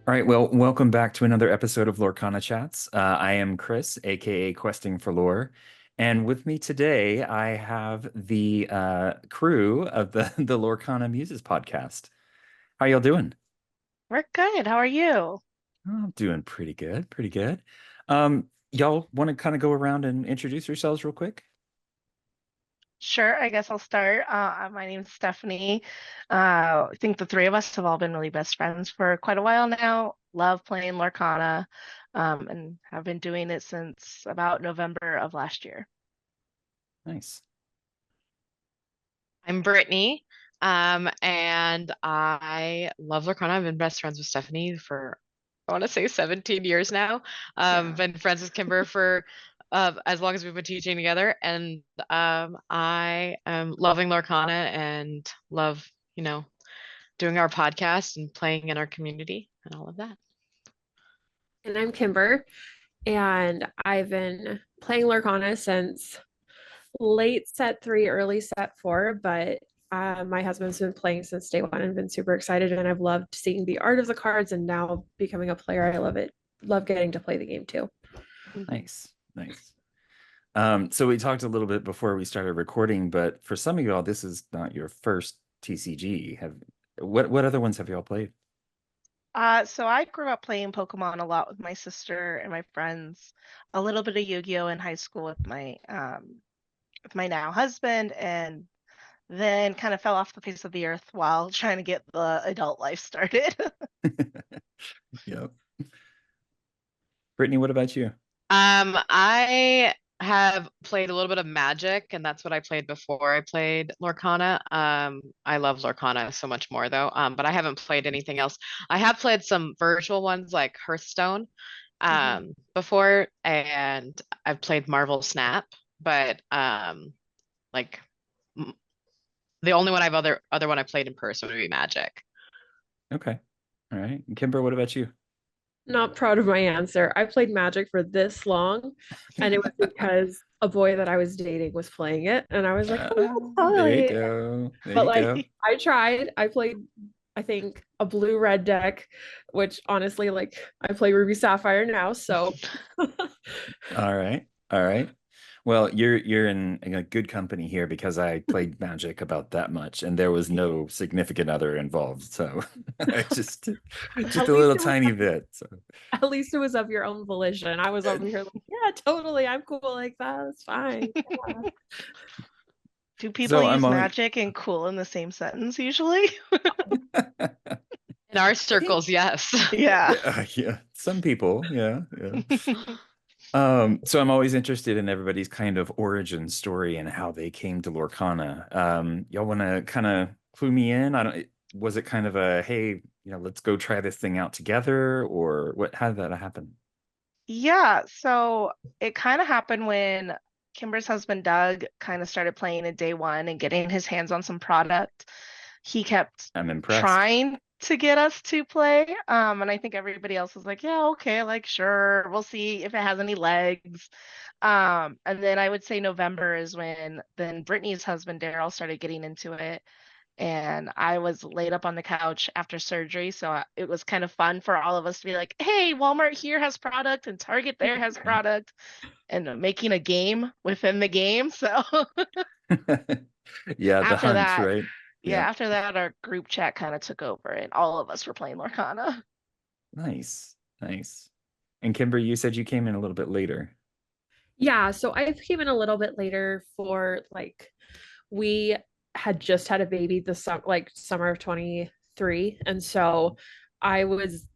All right, well, welcome back to another episode of Lorcana Chats. I am Chris, aka Questing for Lore, and with me today I have the crew of the Lorcana Muses podcast. How y'all doing? We're good. How are you? Oh, I'm doing pretty good, pretty good. Y'all want to kind of go around and introduce yourselves real quick? Sure, I guess I'll start. My name's Stephanie. I think the three of us have all been really best friends for quite a while now. Love playing Lorcana, and have been doing it since about November of last year. Nice. I'm Brittnay, and I love Lorcana. I've been best friends with Stephanie for, I want to say 17 years now. Yeah. Been friends with Kimber for as long as we've been teaching together, and I am loving Lorcana and love, doing our podcast and playing in our community and all of that. And I'm Kimber, and I've been playing Lorcana since late set three, early set four, but my husband's been playing since day one and been super excited, and I've loved seeing the art of the cards and now becoming a player. I love it. Love getting to play the game too. Nice, nice. So we talked a little bit before we started recording, but for some of y'all, this is not your first TCG. What other ones have y'all played? So I grew up playing Pokemon a lot with my sister and my friends, a little bit of Yu-Gi-Oh in high school with my now husband, and then kind of fell off the face of the earth while trying to get the adult life started. Yep. Brittnay, what about you? I have played a little bit of Magic, and that's what I played before I played Lorcana. I love Lorcana so much more though. But I haven't played anything else. I have played some virtual ones like Hearthstone, before, and I've played Marvel Snap, but like m- the only one other one I played in person would be Magic. Okay. All right. And Kimber, what about you? Not proud of my answer. I played Magic for this long, and it was because a boy that I was dating was playing it, and I was like, oh, yeah, There you totally. go. There But you like, go. I tried. I played, I think, a blue red deck, which honestly, like, I play Ruby Sapphire now, so All right. All right. Well, you're in a good company here because I played Magic about that much, and there was no significant other involved. So I just at a least little it was tiny bit. So at least it was of your own volition. I was over here like, yeah, totally. I'm cool like that. It's fine. Yeah. Do people so I'm use only magic and cool in the same sentence usually? In our I think circles, yes. Yeah. yeah, some people, yeah, yeah. So I'm always interested in everybody's kind of origin story and how they came to Lorcana. Y'all want to kind of clue me in? I don't, was it kind of a, hey, let's go try this thing out together, or what, how did that happen? Yeah, so it kind of happened when Kimber's husband Doug kind of started playing in day one and getting his hands on some product. He kept I'm impressed. trying to get us to play. And I think everybody else was like, yeah, okay, like sure, we'll see if it has any legs. And then I would say November is when then Brittany's husband Daryl started getting into it. And I was laid up on the couch after surgery, so it was kind of fun for all of us to be like, "Hey, Walmart here has product and Target there has product," and making a game within the game. So Yeah, the after hunt, that, right? yeah, Yep. after that, our group chat kind of took over, and all of us were playing Lorcana. Nice, nice. And Kimber, you said you came in a little bit later. Yeah, so I came in a little bit later for like we had just had a baby summer of 23, and so I was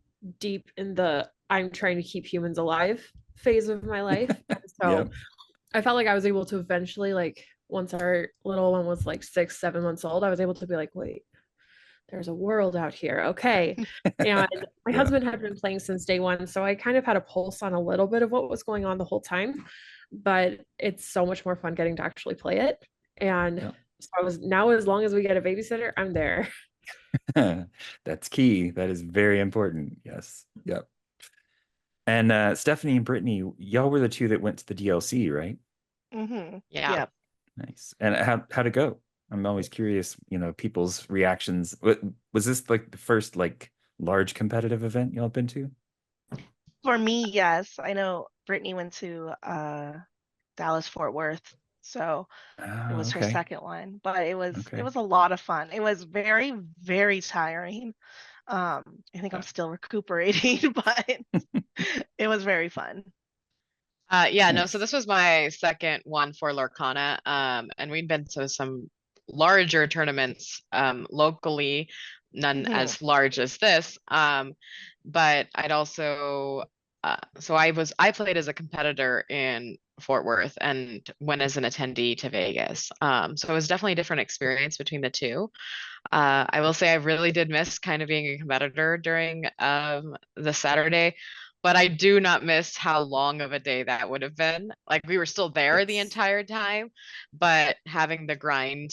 deep in the I'm trying to keep humans alive phase of my life. And so Yep. I felt like I was able to eventually, like, once our little one was like 6, 7 months old, I was able to be like, wait, there's a world out here. Okay. And my Yeah. husband had been playing since day one. So I kind of had a pulse on a little bit of what was going on the whole time. But it's so much more fun getting to actually play it. And Yeah. so I was now, as long as we get a babysitter, I'm there. That's key. That is very important. Yes. Yep. And Stephanie and Brittany, y'all were the two that went to the DLC, right? Yeah. Yep. Nice. And how'd it go? I'm always curious, people's reactions. Was this like the first like large competitive event y'all been to? For me, yes. I know Brittnay went to Dallas Fort Worth, so it Oh, was her okay. second one, but it Okay. was a lot of fun. It was very, very tiring. Um, I think I'm Yeah. still recuperating, but it was very fun. Yeah, no, so Nice. this was my second one for Lorcana. And we'd been to some larger tournaments locally, none Mhm. as large as this. But I'd also so I played as a competitor in Fort Worth and went as an attendee to Vegas. So it was definitely a different experience between the two. I will say I really did miss kind of being a competitor during the Saturday, but I do not miss how long of a day that would have been. Like we were still there the Yes. entire time, but having the grind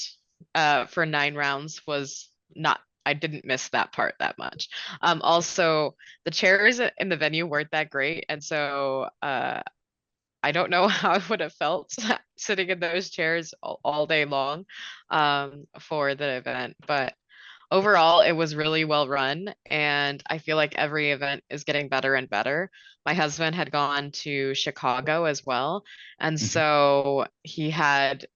for 9 rounds was not. I didn't miss that part that much. Also, the chairs in the venue weren't that great, and so I don't know how I would have felt sitting in those chairs all day long for the event, but overall, it was really well run, and I feel like every event is getting better and better. My husband had gone to Chicago as well, and Mhm. so he had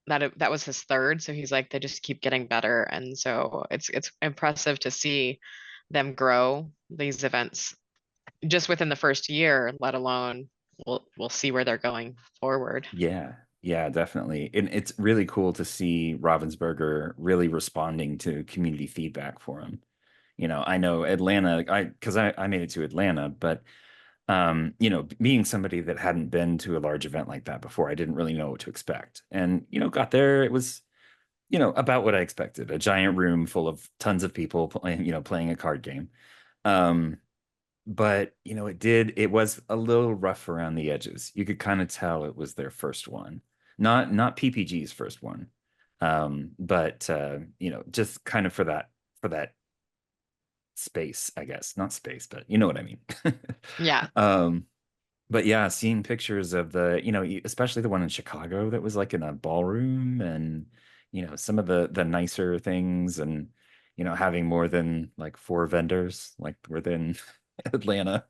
that was his third, so he's like they just keep getting better, and so it's impressive to see them grow these events just within the first year, let alone we'll see where they're going forward. Yeah, yeah, definitely. And it's really cool to see Ravensburger really responding to community feedback for him. I know Atlanta, because I made it to Atlanta, but being somebody that hadn't been to a large event like that before, I didn't really know what to expect. And, got there, it was, about what I expected, a giant room full of tons of people playing, playing a card game. Um, but it was a little rough around the edges. You could kind of tell it was their first one, not PPG's first one. But just kind of for that space, I guess. Not space, but you know what I mean. Yeah. um but yeah, seeing pictures of especially the one in Chicago that was like in a ballroom, and some of the nicer things, and having more than like four vendors like within Atlanta.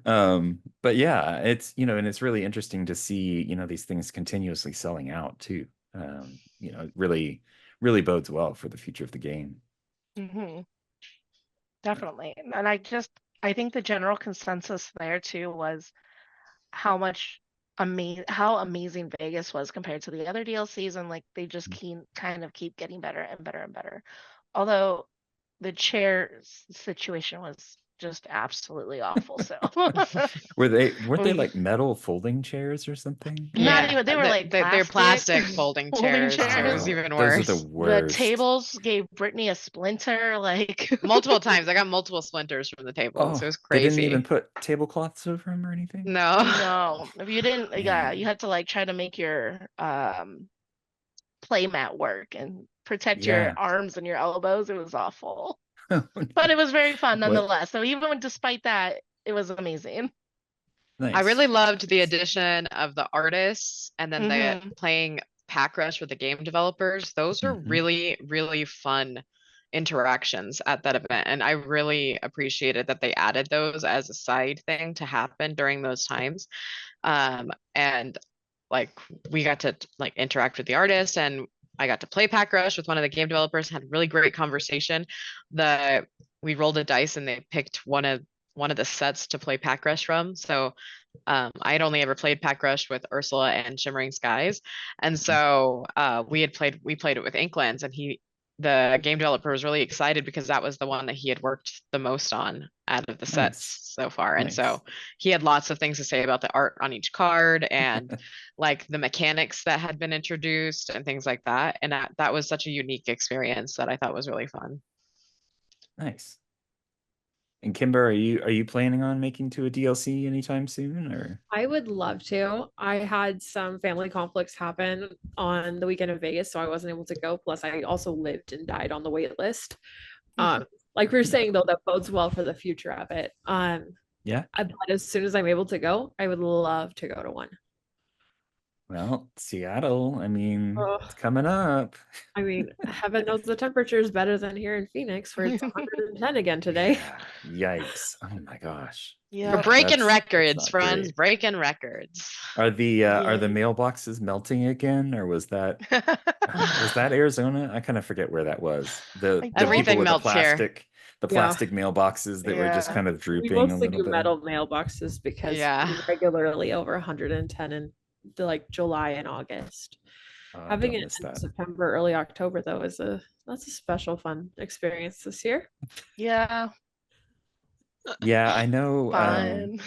But yeah, and it's really interesting to see these things continuously selling out too. It really bodes well for the future of the game. Mhm. Definitely. And I think the general consensus there too was how much how amazing Vegas was compared to the other DLCs, and like they just kind of keep getting better and better and better. Although the chair situation was just absolutely awful. So Weren't they we like metal folding chairs or something? not Yeah, even they were like they're plastic plastic folding folding chairs, so it was chairs. Oh, even those are the worse. The worst. tables gave Brittney a splinter, like Multiple times. I got multiple splinters from the tables. It Oh, was they didn't even crazy. put tablecloths over them or anything? No. no. If you didn't, yeah, you Man. had to like try to make your play mat work and protect your Yeah. arms and your elbows. It was awful. But it was very fun What? nonetheless. So even despite that, it was amazing. I really Nice. loved the Nice. addition of the artists and then the Hmm. playing Pack Rush with the game developers. Those are Hmm. really, really fun interactions at that event. And I really appreciated that they added those as a side thing to happen during those times. And like we got to like interact with the artists, and I got to play Pack Rush with one of the game developers, had a really great conversation. The we rolled a dice and they picked one of the sets to play Pack Rush from. So I had only ever played Pack Rush with Ursula and Shimmering Skies, and so we played it with Inklands, and the game developer was really excited because that was the one that he had worked the most on out of the Nice. sets so far, and Nice. so he had lots of things to say about the art on each card and like the mechanics that had been introduced and things like that, and that was such a unique experience that I thought was really fun. Nice. And Kimber, are you planning on making to a DLC anytime soon, or? I would love to. I had some family conflicts happen on the weekend in Vegas, so I wasn't able to go. Plus, I also lived and died on the wait list. Um, like we were saying though, that bodes well for the future of it. Yeah. But as soon as I'm able to go, I would love to go to one. Well, Seattle, I mean, Oh, it's coming up. I mean, heaven knows the temperature is better than here in Phoenix, where it's 110 again today. Yeah, yikes. Oh my gosh. We're Yeah. breaking That's records, not friends, great. breaking records. Are the Yeah. mailboxes melting again, or was that Arizona? I kind of forget where that was. I The don't. people Everything with melts here. the Yeah. plastic mailboxes that were just Yeah. kind of We drooping a mostly little do bit. metal mailboxes because Yeah. we're regularly over 110 in like July and August. Having Don't it miss in that. September, early October though that's a special fun experience this year. Yeah. Yeah, I know. Fun.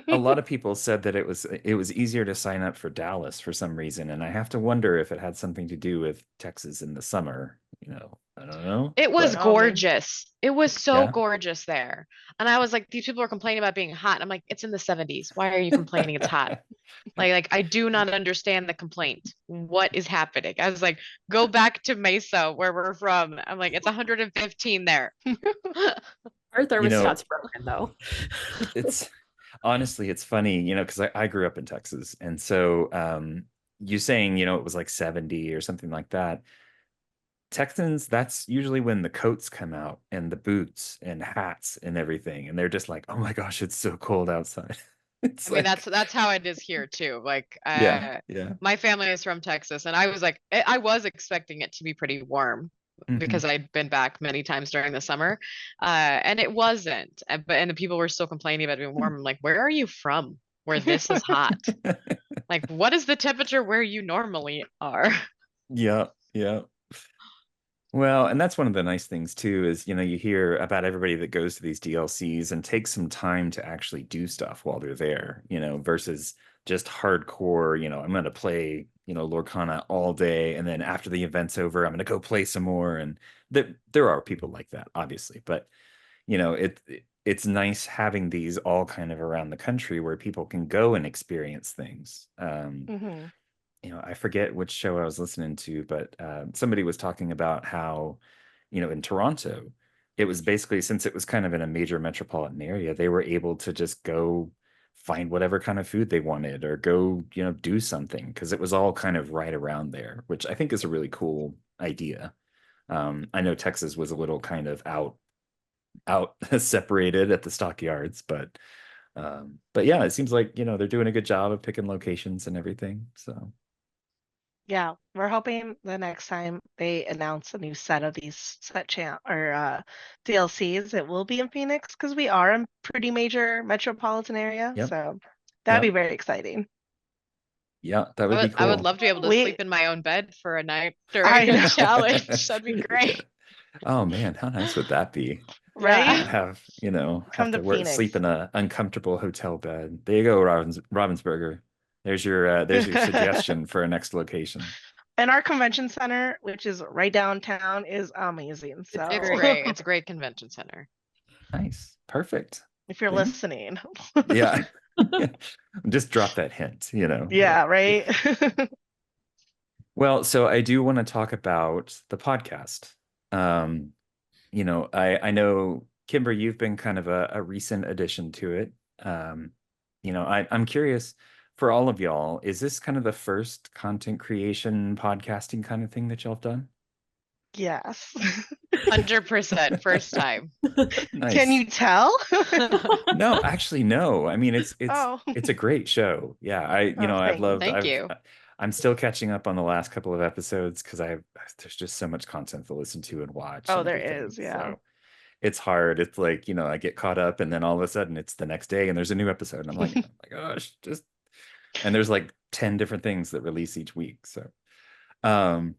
A lot of people said that it was easier to sign up for Dallas for some reason, and I have to wonder if it had something to do with Texas in the summer. I don't know, It was but Oh, maybe. gorgeous. It was so yeah. gorgeous there. And I was like, these people are complaining about being hot. I'm like, it's in the 70s. Why are you complaining it's hot? Like I do not understand the complaint. What is happening? I was like, go back to Mesa where we're from. I'm like, it's 115 there. Our You know, thermostat's broken though. it's honestly it's funny, because I grew up in Texas, and so you saying, it was like 70 or something like that. Texans, that's usually when the coats come out and the boots and hats and everything, and they're just like, oh my gosh, it's so cold outside. It's I mean, like, that's how it is here too. Like, yeah, yeah. my family is from Texas, and I was like, I was expecting it to be pretty warm Hmm. because I'd been back many times during the summer, and it wasn't. And the people were still complaining about it being warm. I'm like, where are you from? Where this is hot? Like, what is the temperature where you normally are? Yeah, yeah. Well, and that's one of the nice things too is, you hear about everybody that goes to these DLCs and takes some time to actually do stuff while they're there, versus just hardcore, I'm going to play, Lorcana all day, and then after the event's over, I'm going to go play some more. And there are people like that, obviously, but it's nice having these all kind of around the country where people can go and experience things. Hmm. I forget which show I was listening to, but somebody was talking about how, in Toronto, it was basically, since it was kind of in a major metropolitan area, they were able to just go find whatever kind of food they wanted or go, do something because it was all kind of right around there, which I think is a really cool idea. I know Texas was a little kind of out separated at the stockyards, but yeah, it seems like, they're doing a good job of picking locations and everything. So. Yeah, we're hoping the next time they announce a new set of these DLCs, it will be in Phoenix because we are a pretty major metropolitan area. Yep. So that'd be Yep. very exciting. Yeah, that would be I would cool. love to be able to We, sleep in my own bed for a night I during a know, challenge. That'd be great. Oh man, how nice would that be? right? Yeah. Not have Come to to work, sleep Phoenix. in a uncomfortable hotel bed. There you go, Ravensburger. There's your suggestion for a next location. And our convention center, which is right downtown, is amazing. It's It's So great. great. It's a great convention center. Nice. Perfect. if you're See? listening, Yeah. Just drop that hint. yeah, right? Well, so I do want to talk about the podcast. Um, I know, Kimber, you've been kind of a recent addition to it. I'm curious for all of y'all, is this kind of the first content creation podcasting kind of thing that y'all have done? Yes. 100% first time. Can Nice. you tell? No, actually, no. I mean, Oh, it's a great show. Yeah, oh, thank you. Thank you. I'm still catching up on the last couple of episodes because there's just so much content to listen to and watch Oh, and there everything. is, yeah. So it's hard. It's like, I get caught up and then all of a sudden it's the next day and there's a new episode. And I'm like, oh my gosh, and there's like 10 different things that release each week. Um,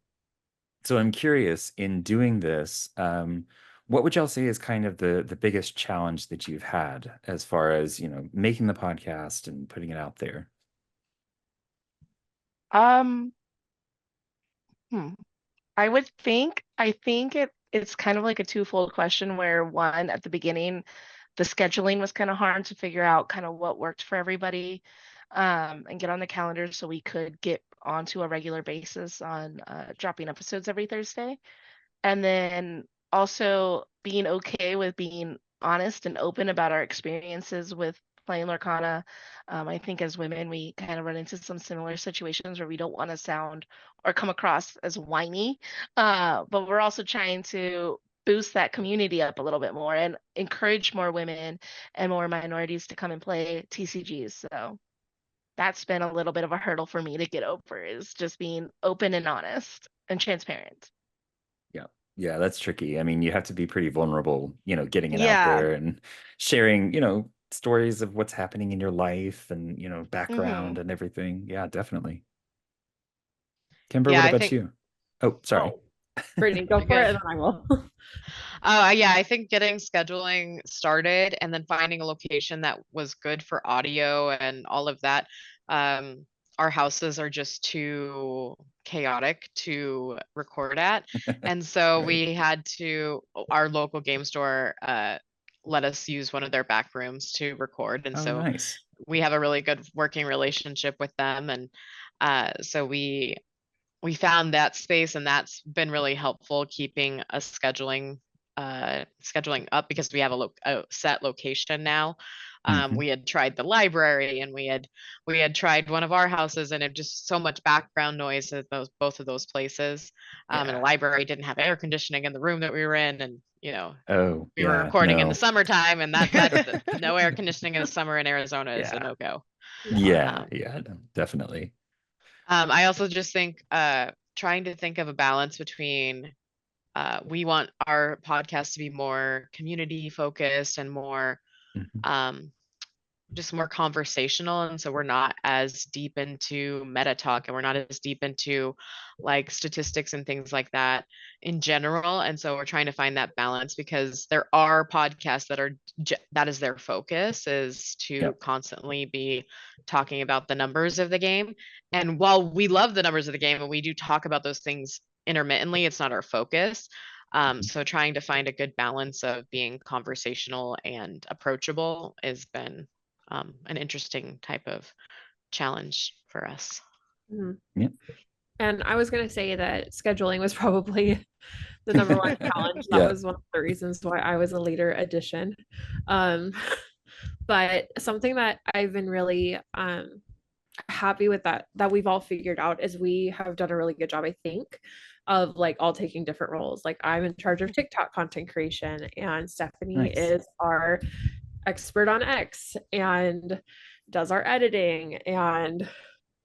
so I'm curious in doing this, what would y'all say is kind of the biggest challenge that you've had as far as, making the podcast and putting it out there? Um, hmm. I think it's kind of like a twofold question where one, at the beginning, the scheduling was kind of hard to figure out kind of what worked for everybody, and get on the calendar so we could get onto a regular basis on dropping episodes every Thursday. And then also being okay with being honest and open about our experiences with playing Lorcana. I think as women, we kind of run into some similar situations where we don't want to sound or come across as whiny, but we're also trying to boost that community up a little bit more and encourage more women and more minorities to come and play TCGs. So that's been a little bit of a hurdle for me to get over, is just being open and honest and transparent. Yeah. Yeah, that's tricky. I mean, you have to be pretty vulnerable, getting it out Yeah. there and sharing, stories of what's happening in your life and, Hmm. background and everything. Yeah, definitely. Kimber, Yeah, what I about think you? Oh, sorry. Oh, Brittnay, go you're for it, good. and then I will. Yeah, I think getting scheduling started and then finding a location that was good for audio and all of that. Um, our houses are just too chaotic to record at. And so Right. we had to, our local game store let us use one of their back rooms to record. And Oh, so nice. we have a really good working relationship with them. And so we found that space, and that's been really helpful keeping a scheduling up, because we have a set location now. Mhm. We had tried the library, and we had tried one of our houses, and it just so much background noise at both of those places. And the Yeah. library didn't have air conditioning in the room that we were in, and Oh, we were yeah. recording in the No. summertime, and that no air conditioning in the summer in Arizona is a Yeah. no-go. Yeah. Yeah. Um, Yeah. No, definitely. I also just think trying to think of a balance between we want our podcast to be more community focused and more Mhm. um, just more conversational. And so we're not as deep into meta talk, and we're not as deep into like statistics and things like that in general. And so we're trying to find that balance, because there are podcasts that are that is their focus, is to Yep. constantly be talking about the numbers of the game. And while we love the numbers of the game and we do talk about those things intermittently, it's not our focus. Mhm. So trying to find a good balance of being conversational and approachable has been an interesting type of challenge for us. Mhm. Yeah. And I was going to say that scheduling was probably the number one challenge. That Yeah. was one of the reasons why I was a later addition. Um, but something that I've been really happy with that we've all figured out is we have done a really good job, I think, of like all taking different roles. Like I'm in charge of TikTok content creation, and Stephanie Nice. is our expert on X and does our editing, and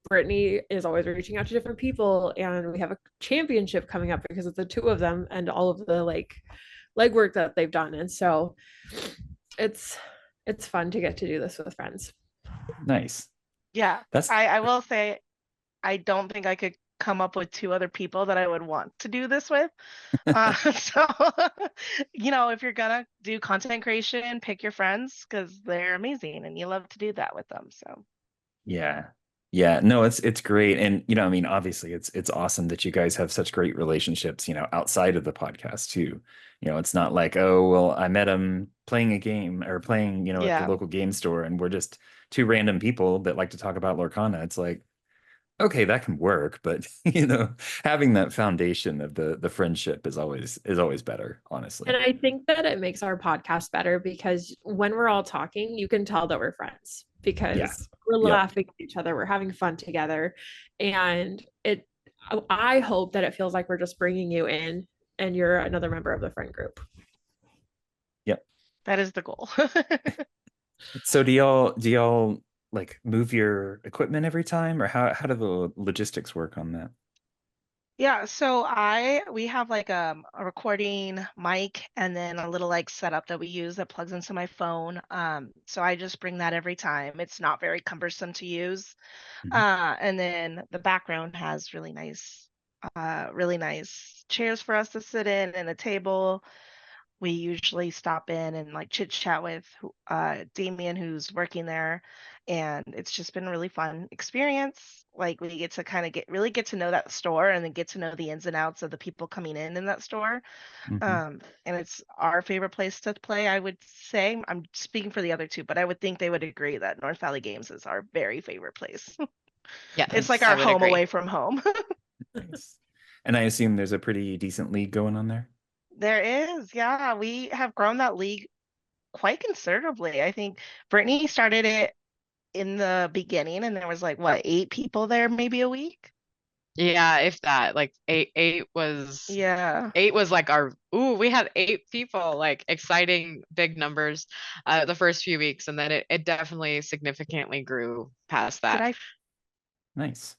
Brittnay is always reaching out to different people, and we have a championship coming up because of the two of them and all of the like legwork that they've done. And so it's fun to get to do this with friends. Nice. Yeah. That's I will say, I don't think I could come up with two other people that I would want to do this with. So, if you're gonna do content creation, pick your friends because they're amazing and you love to do that with them. So, Yeah. Yeah, no, it's great. And I mean, obviously it's awesome that you guys have such great relationships, outside of the podcast too. It's not like, oh, well, I met him playing a game or playing, at the yeah. local game store and we're just two random people that like to talk about Lorcana. It's like, okay, that can work, but having that foundation of the friendship is always better, honestly. And I think that it makes our podcast better because when we're all talking, you can tell that we're friends Yeah. because we're Yep. laughing at each other, we're having fun together. And I hope that it feels like we're just bringing you in and you're another member of the friend group. Yep. That is the goal. So do y'all like move your equipment every time or how do the logistics work on that? Yeah, so we have like a recording mic and then a little like setup that we use that plugs into my phone. So I just bring that every time. It's not very cumbersome to use. Mhm. And then the background has really nice chairs for us to sit in and a table. We usually stop in and like chit chat with Damien, who's working there, and it's just been a really fun experience. Like we get to kind of get to know that store and then get to know the ins and outs of the people coming in that store. Mhm. And it's our favorite place to play. I would say I'm speaking for the other two, but I would think they would agree that North Valley Games is our very favorite place. It's like Yes, Nice. I our would home agree. away from home. Nice. And I assume there's a pretty decent league going on there. There is, yeah. We have grown that league quite considerably. I think Brittnay started it in the beginning, and there was like what, 8 people there maybe a week? Yeah, if that, like eight was Yeah. like our, ooh, we had 8 people, like exciting big numbers the first few weeks, and then it definitely significantly grew past Did that. I Nice.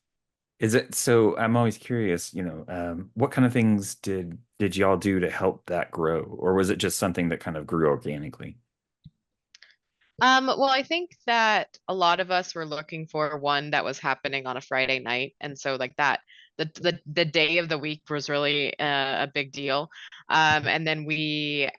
Is it so? I'm always curious, what kind of things did y'all do to help that grow, or was it just something that kind of grew organically? Well, I think that a lot of us were looking for one that was happening on a Friday night, and so like that, the day of the week was really a big deal. And then we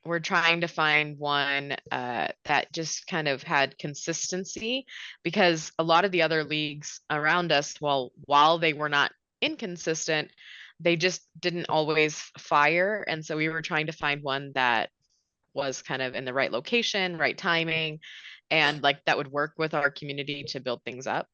were trying to find one that just kind of had consistency, because a lot of the other leagues around us, while they were not inconsistent, they just didn't always fire, and so we were trying to find one that was kind of in the right location, right timing, and like that would work with our community to build things up.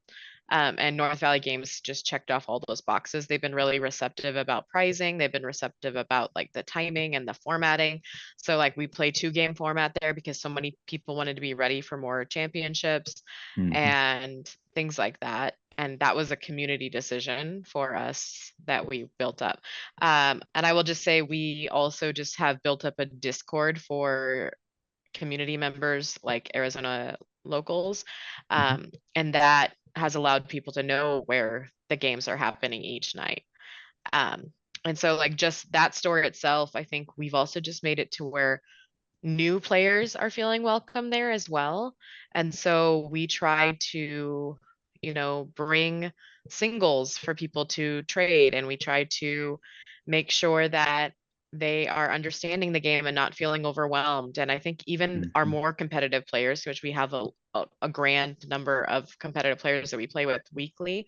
And North Valley Games just checked off all those boxes. They've been really receptive about pricing. They've been receptive about like the timing and the formatting. So like we play 2 game format there because so many people wanted to be ready for more championships Mhm. and things like that. And that was a community decision for us that we built up. And I will just say we also just have built up a Discord for community members like Arizona locals. Mhm. And that has allowed people to know where the games are happening each night. Um, and so like just that story itself, I think we've also just made it to where new players are feeling welcome there as well. And so we try to, bring singles for people to trade, and we try to make sure that they are understanding the game and not feeling overwhelmed. And I think even our Mhm. more competitive players, which we have a grand number of competitive players that we play with weekly,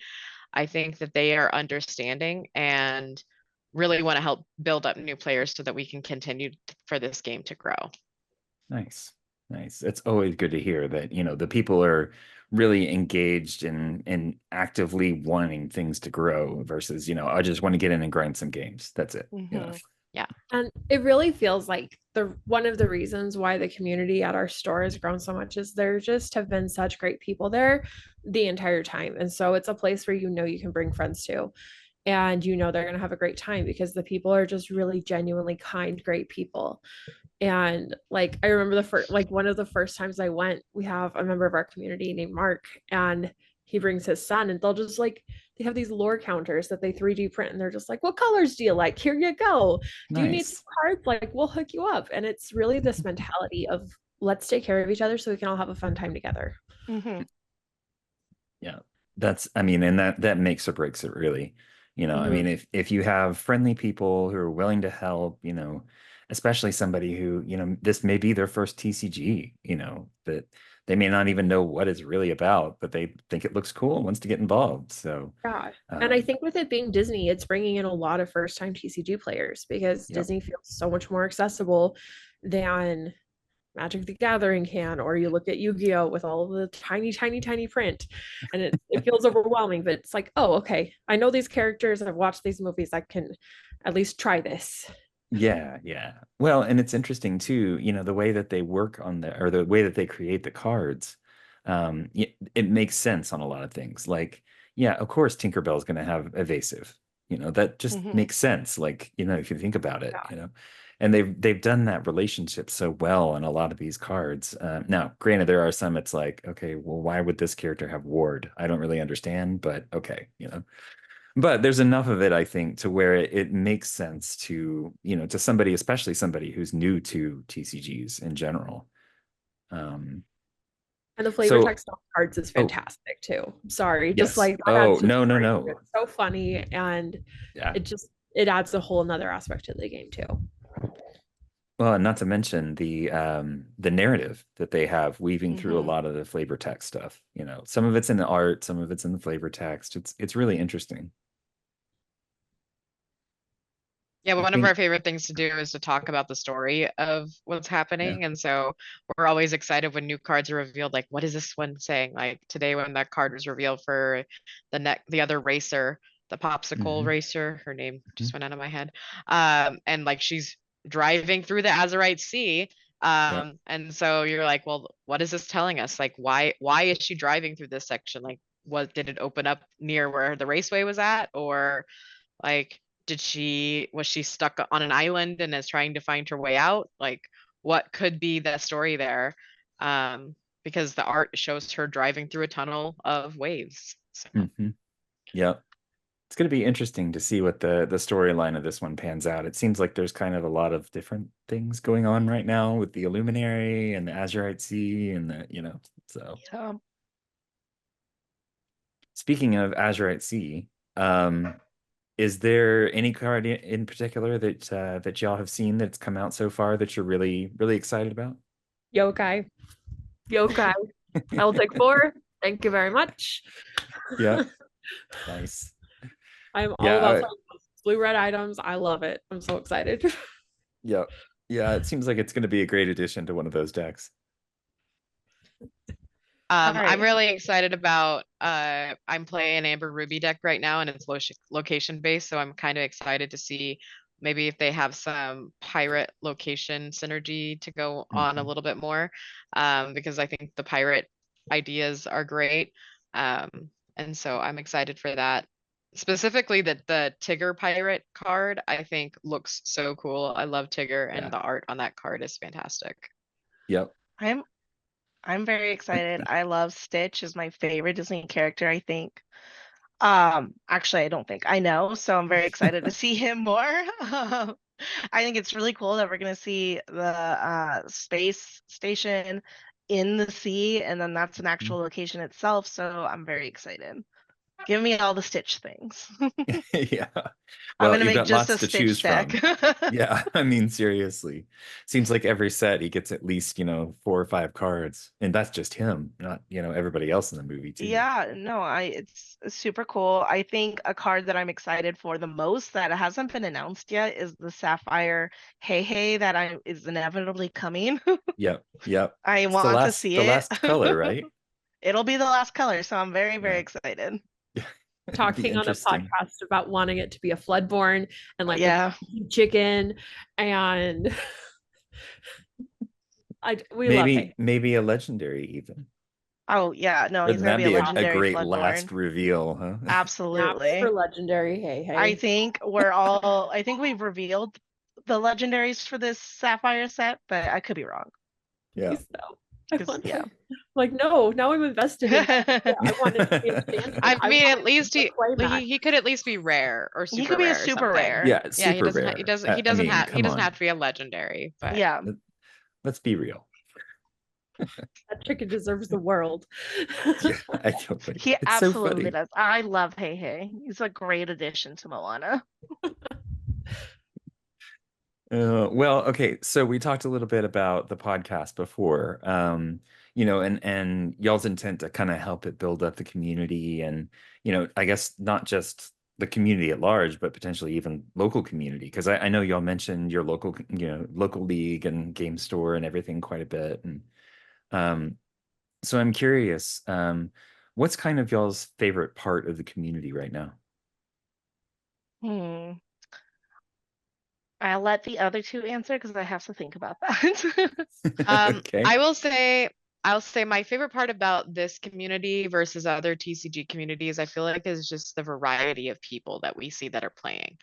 I think that they are understanding and really want to help build up new players so that we can continue for this game to grow. Nice. Nice. It's always good to hear that, the people are really engaged in actively wanting things to grow versus, I just want to get in and grind some games. That's it. Mhm. Yeah. And it really feels like the one of the reasons why the community at our store has grown so much is there just have been such great people there the entire time. And so it's a place where you can bring friends to, and they're going to have a great time because the people are just really genuinely kind, great people. And like I remember the first, like one of the first times I went, we have a member of our community named Mark, and he brings his son, and they'll just like they have these lore counters that they 3D print, and they're just like, what colors do you like? Here you go. Do you need some Nice. cards? Like, we'll hook you up. And it's really this mentality of let's take care of each other so we can all have a fun time together. Mhm. Yeah. I mean, and that makes or breaks it really. I Mhm. mean, if you have friendly people who are willing to help, especially somebody who, this may be their first TCG, that they may not even know what it's really about, but they think it looks cool and wants to get involved. So, Yeah. And I um, think with it being Disney, it's bringing in a lot of first time TCG players because yep. Disney feels so much more accessible than Magic the Gathering can, or you look at Yu-Gi-Oh with all of the tiny, tiny, tiny print, and it feels overwhelming. But it's like, oh, okay, I know these characters. I've watched these movies. I can at least try this. Yeah, yeah. Well, and it's interesting too, the way that they work on or the way that they create the cards. It makes sense on a lot of things. Like, yeah, of course, Tinkerbell is going to have evasive. That just Mhm. makes sense. Like, if you think about it, Yeah. and they've done that relationship so well on a lot of these cards. Now, granted, there are some. It's like, okay, well, why would this character have Ward? I don't really understand, but okay. But there's enough of it, I think, to where it makes sense to somebody, especially somebody who's new to TCGs in general. Um, And the flavor so, text on cards is oh, fantastic too. Sorry, just yes. like that Oh, adds to the no, no, story. no. It's so funny, and Yeah. it adds a whole another aspect to the game too. Well, and not to mention the narrative that they have weaving through a Mhm. lot of the flavor text stuff. Some of it's in the art, some of it's in the flavor text. It's really interesting. Yeah, I one of think, our favorite things to do is to talk about the story of what's yeah. happening. And so we're always excited when new cards are revealed. Like, what is this one saying? Like today when that card was revealed for the other racer, the popsicle Hmm. racer, her name just went out of my head. And like she's driving through the Azurite Sea. And so you're like, well, what is this telling us? Like, why is she driving through this section? Like, did it open up near where the raceway was at? Or like, was she stuck on an island and is trying to find her way out? Like, what could be the story there? Because the art shows her driving through a tunnel of waves. So. Yeah. It's going to be interesting to see what the storyline of this one pans out. It seems like there's kind of a lot of different things going on right now with the Illuminary and the Azurite Sea and so. Yeah. Speaking of Azurite Sea, is there any card in particular that y'all have seen that's come out so far that you're really, really excited about? Yokai. I will take 4. Thank you very much. Yeah. Nice. I'm all about blue red items. I love it. I'm so excited. Yeah. Yeah, it seems like it's going to be a great addition to one of those decks. I'm really excited about I'm playing an Amber Ruby deck right now, and it's location based, so I'm kind of excited to see maybe if they have some pirate location synergy to go on a little bit more, because I think the pirate ideas are great, and so I'm excited for that. Specifically, the Tigger pirate card I think looks so cool. I love Tigger, and the art on that card is fantastic. Yep. I'm very excited. I love Stitch is my favorite Disney character, I think. Actually, I don't think. I know, so I'm very excited to see him more. I think it's really cool that we're going to see the space station in the sea, and then that's an actual location itself, so I'm very excited. Give me all the Stitch things. Yeah. I'm Well, gonna you've make got just lots a to choose Stitch deck. from. Yeah, I mean, seriously. Seems like every set he gets at least, 4 or 5 cards. And that's just him, not, everybody else in the movie too. Yeah, no, it's super cool. I think a card that I'm excited for the most that hasn't been announced yet is the Sapphire Hey Hey that is inevitably coming. Yep, yep. I It's want to see the it. last color, right? It'll be the last color, so I'm very, very Yeah. excited. Talking on a podcast about wanting it to be a Floodborn and like Yeah, chicken, and we love it. Maybe a legendary even. oh yeah, no, he's gonna Wouldn't be that a be a legendary great Floodborn. last reveal, huh? Absolutely. For legendary, hey. I think I think we've revealed the legendaries for this Sapphire set, but I could be wrong. Yeah. Yeah. Like, no, now I'm invested in I want it to be a standard. I mean, at least he could at least be rare or super He could be rare a super rare. Yeah, super rare. He doesn't have to be a legendary, but yeah. Let's be real. That chicken deserves the world. Yeah, I don't think He it's absolutely so funny. does. I love Hey Hey. He's a great addition to Moana. Well, okay, so we talked a little bit about the podcast before, and y'all's intent to kind of help it build up the community and, I guess not just the community at large, but potentially even local community. Because I know y'all mentioned your local league and game store and everything quite a bit. And so I'm curious, what's kind of y'all's favorite part of the community right now? I'll let the other two answer because I have to think about that. Okay. I'll say my favorite part about this community versus other TCG communities, I feel like, is just the variety of people that we see that are playing.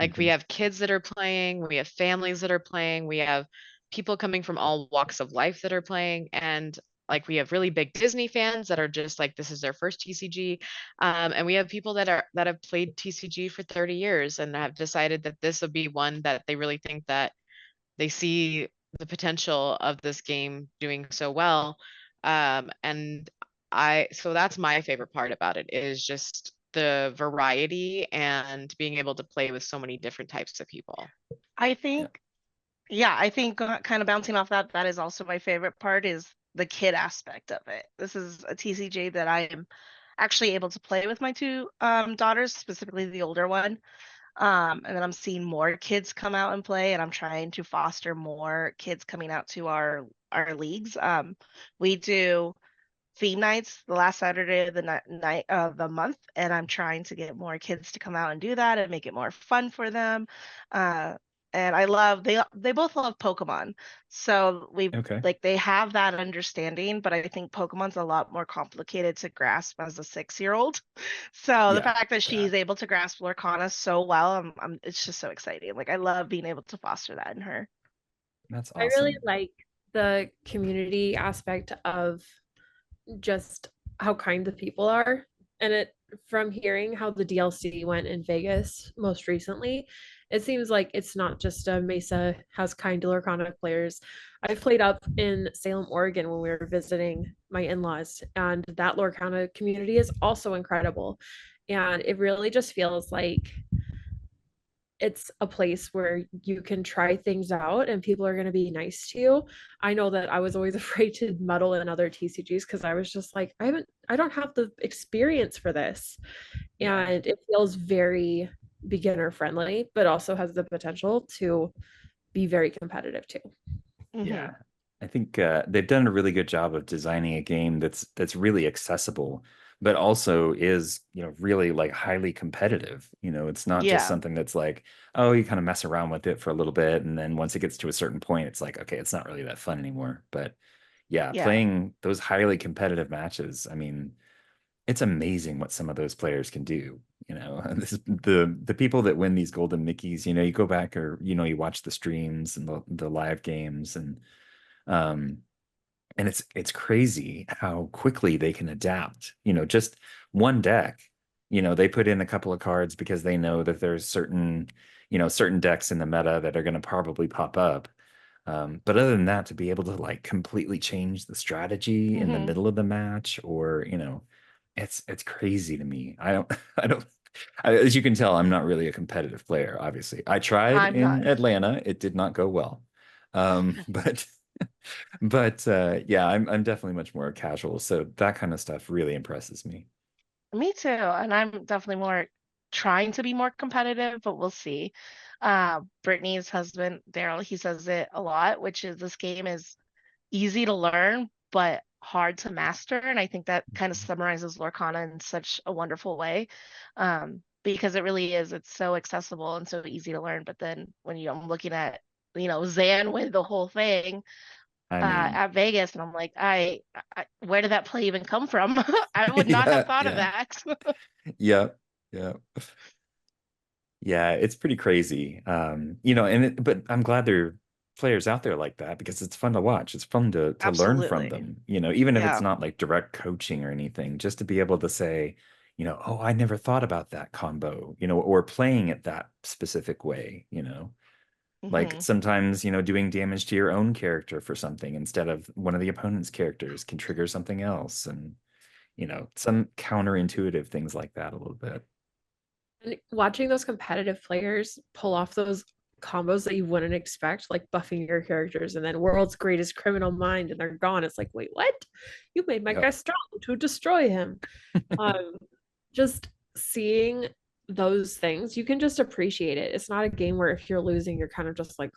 Like we have kids that are playing, we have families that are playing, we have people coming from all walks of life that are playing, and like we have really big Disney fans that are just like this is their first TCG, and we have people that have played TCG for 30 years and have decided that this will be one that they really think that they see the potential of this game doing so well, and so that's my favorite part about it is just the variety and being able to play with so many different types of people. I think kind of bouncing off that is also my favorite part is the kid aspect of it. This is a TCG that I am actually able to play with my two daughters, specifically the older one. And then I'm seeing more kids come out and play, and I'm trying to foster more kids coming out to our leagues. We do theme nights the last Saturday of the night of the month, and I'm trying to get more kids to come out and do that and make it more fun for them. And I love they both love Pokemon. So we Okay. like they have that understanding, but I think Pokemon's a lot more complicated to grasp as a 6-year-old. So the Yeah. fact that Yeah. she's able to grasp Lorcana so well, it's just so exciting. Like I love being able to foster that in her. That's I really awesome. like the community aspect of just how kind the people are. And it from hearing how the DLC went in Vegas most recently, it seems like it's not just a Mesa has kind to Lorcana players. I've played up in Salem, Oregon when we were visiting my in-laws, and that Lorcana community is also incredible. And it really just feels like it's a place where you can try things out and people are going to be nice to you. I know that I was always afraid to muddle in other TCGs because I was just like, I don't have the experience for this. Yeah. And it feels very beginner friendly, but also has the potential to be very competitive too. Hmm. Yeah. I think they've done a really good job of designing a game that's really accessible, but also is, really like highly competitive. It's not just Yeah. something that's like, oh, you kind of mess around with it for a little bit, and then once it gets to a certain point, it's like, okay, it's not really that fun anymore. But yeah, Yeah. playing those highly competitive matches, I mean, it's amazing what some of those players can do. The people that win these golden Mickeys, you go back or you watch the streams and the live games um and it's crazy how quickly they can adapt. Just one deck, they put in a couple of cards because they know that there's certain decks in the meta that are going to probably pop up. But other than that, to be able to like completely change the strategy in the Hmm. middle of the match, or it's crazy to me. I don't, I don't. As you can tell, I'm not really a competitive player. Obviously, I tried I'm not. in Atlanta. It did not go well. But yeah, I'm definitely much more casual. So that kind of stuff really impresses me. Me too. And I'm definitely more trying to be more competitive, but we'll see. Brittney's husband, Daryl, he says it a lot, which is this game is easy to learn, but hard to master. And I think that kind of summarizes Lorcana in such a wonderful way. Because it really is, it's so accessible and so easy to learn. But then when I'm looking at, Zan with the whole thing, I mean, at Vegas, and I'm like, where did that play even come from? I would not have yeah, thought of yeah, that. yeah, yeah. Yeah, it's pretty crazy. But I'm glad there are players out there like that because it's fun to watch. It's fun to learn from Absolutely. them, even if it's Yeah. not like direct coaching or anything, just to be able to say, oh, I never thought about that combo, or playing it that specific way. Like Hmm. sometimes, doing damage to your own character for something instead of one of the opponent's characters can trigger something else, and some counterintuitive things like that a little bit. And watching those competitive players pull off those combos that you wouldn't expect, like buffing your characters and then world's greatest criminal mind and they're gone. It's like, wait, what? You made my Yep. guy strong to destroy him. Um, just seeing those things, you can just appreciate it. It's not a game where if you're losing, you're kind of just like,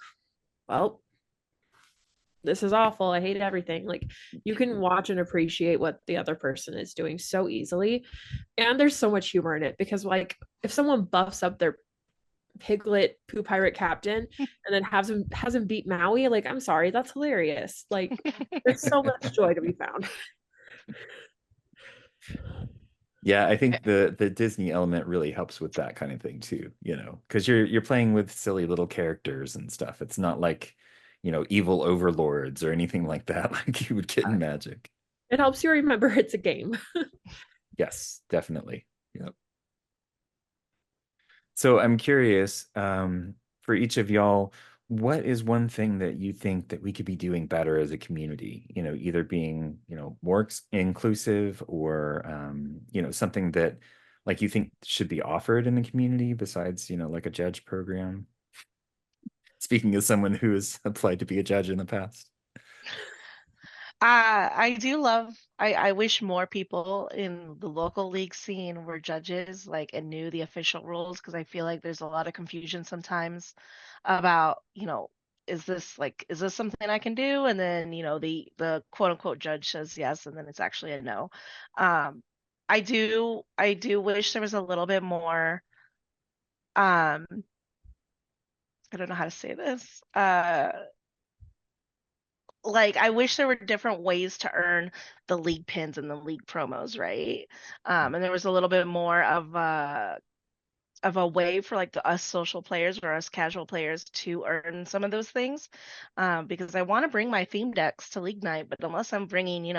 well, this is awful. I hate everything. Like you can watch and appreciate what the other person is doing so easily. And there's so much humor in it because like if someone buffs up their Piglet Pooh Pirate Captain and then has him beat Maui, like I'm sorry, that's hilarious. Like there's so much joy to be found. Yeah, I think the Disney element really helps with that kind of thing too, because you're playing with silly little characters and stuff. It's not like, evil overlords or anything like that, like you would get in Magic. It helps you remember it's a game. Yes, definitely. Yep. So I'm curious, for each of y'all, what is one thing that you think that we could be doing better as a community? Either being, more inclusive or, something that like you think should be offered in the community besides, like a judge program. Speaking as someone who has applied to be a judge in the past. I do love, I wish more people in the local league scene were judges, like, and knew the official rules, because I feel like there's a lot of confusion sometimes about, is this something I can do? And then, the quote unquote judge says yes, and then it's actually a no. Um, I do wish there was a little bit more, um, I don't know how to say this. Like I wish there were different ways to earn the league pins and the league promos, right? And there was a little bit more of a way for like us social players or us casual players to earn some of those things. Because I want to bring my theme decks to league night, but unless I'm bringing,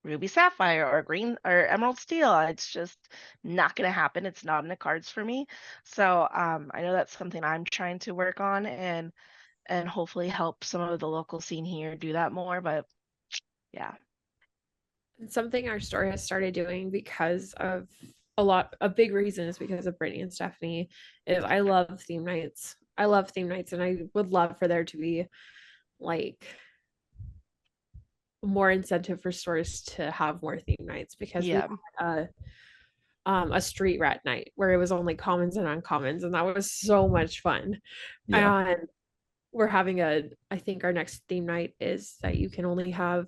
Ruby Sapphire or Green or Emerald Steel, it's just not going to happen. It's not in the cards for me. So I know that's something I'm trying to work on and hopefully help some of the local scene here do that more. But yeah. Something our store has started doing because of a big reason is because of Brittnay and Stephanie is I love theme nights. I love theme nights and I would love for there to be like more incentive for stores to have more theme nights because we Yeah. had a street rat night where it was only commons and uncommons and that was so much fun. Yeah. And we're having I think our next theme night is that you can only have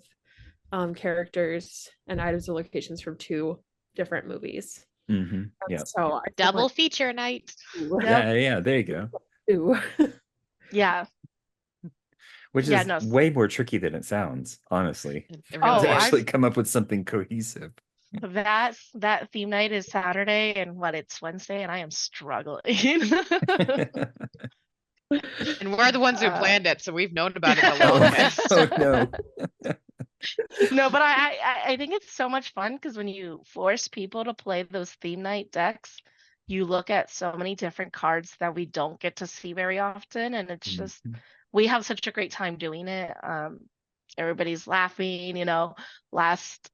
characters and items and locations from 2 different movies. Yeah. So I Double feature night. Yeah, there you go. Ooh. Yeah. Which Yeah, is no. way more tricky than it sounds, honestly. It To really Oh, is. actually come up with something cohesive. That theme night is Saturday and it's Wednesday and I am struggling. And we're the ones who planned it, so we've known about it the Oh, longest. oh no. No, but I think it's so much fun because when you force people to play those theme night decks, you look at so many different cards that we don't get to see very often, and it's just we have such a great time doing it. Everybody's laughing, last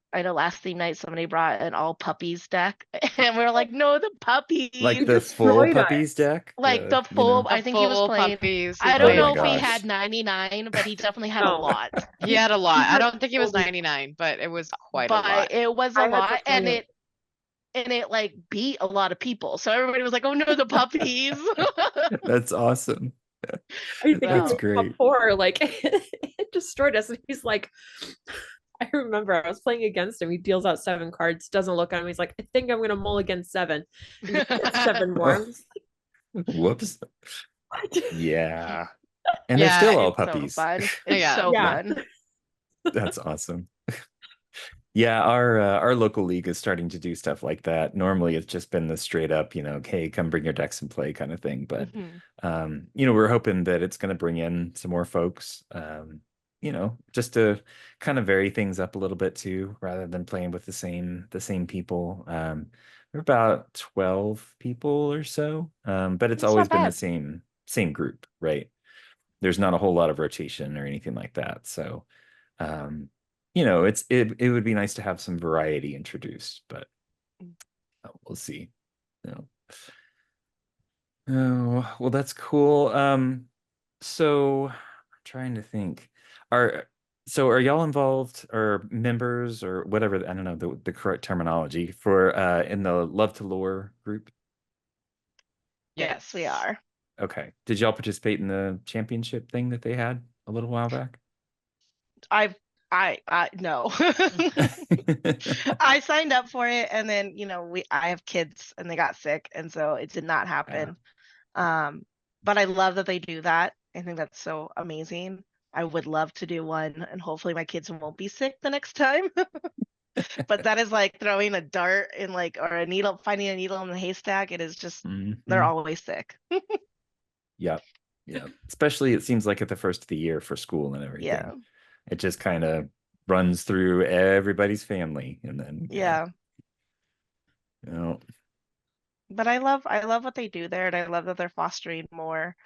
theme night somebody brought an all puppies deck and we were like, no, the puppies. Like the full puppies deck? Like the full, I think he was full playing. puppies. I don't Oh know my if he gosh. had 99, but he definitely had a lot. He had a lot. I don't think it was 99, but it was quite a lot. But it was a lot, and it like beat a lot of people. So everybody was like, "Oh no, the puppies!" That's awesome. I think That's it was great. before, like it destroyed us. And he's like, I remember I was playing against him. He deals out 7 cards, doesn't look at him. He's like, I think I'm gonna mulligan 7. And he gets 7 more. I'm just Whoops. like, Yeah. And they're Yeah, still all It's so puppies. fun. It's Yeah. so Yeah. fun. That's awesome. Yeah, our local league is starting to do stuff like that. Normally it's just been the straight up, hey, come bring your decks and play kind of thing. But Mhm. we're hoping that it's going to bring in some more folks, just to kind of vary things up a little bit too, rather than playing with the same people. We're about 12 people or so. But it's It's always not been the bad. same group, right? There's not a whole lot of rotation or anything like that. So it would be nice to have some variety introduced, but we'll see. No. Oh, well, that's cool. So I'm trying to think. Are y'all involved or members or whatever, I don't know the correct terminology for in the Love to Lore group? Yes, we are. Okay. Did y'all participate in the championship thing that they had a little while back? I no. I signed up for it and then, I have kids and they got sick and so it did not happen. But I love that they do that. I think that's so amazing. I would love to do one and hopefully my kids won't be sick the next time. But that is like throwing a dart in or a needle, finding a needle in the haystack. It is just they're always sick. Yep. Yeah. Especially it seems like at the first of the year for school and everything. Yeah. It just kind of runs through everybody's family and then Yeah. You But I love what they do there and I love that they're fostering more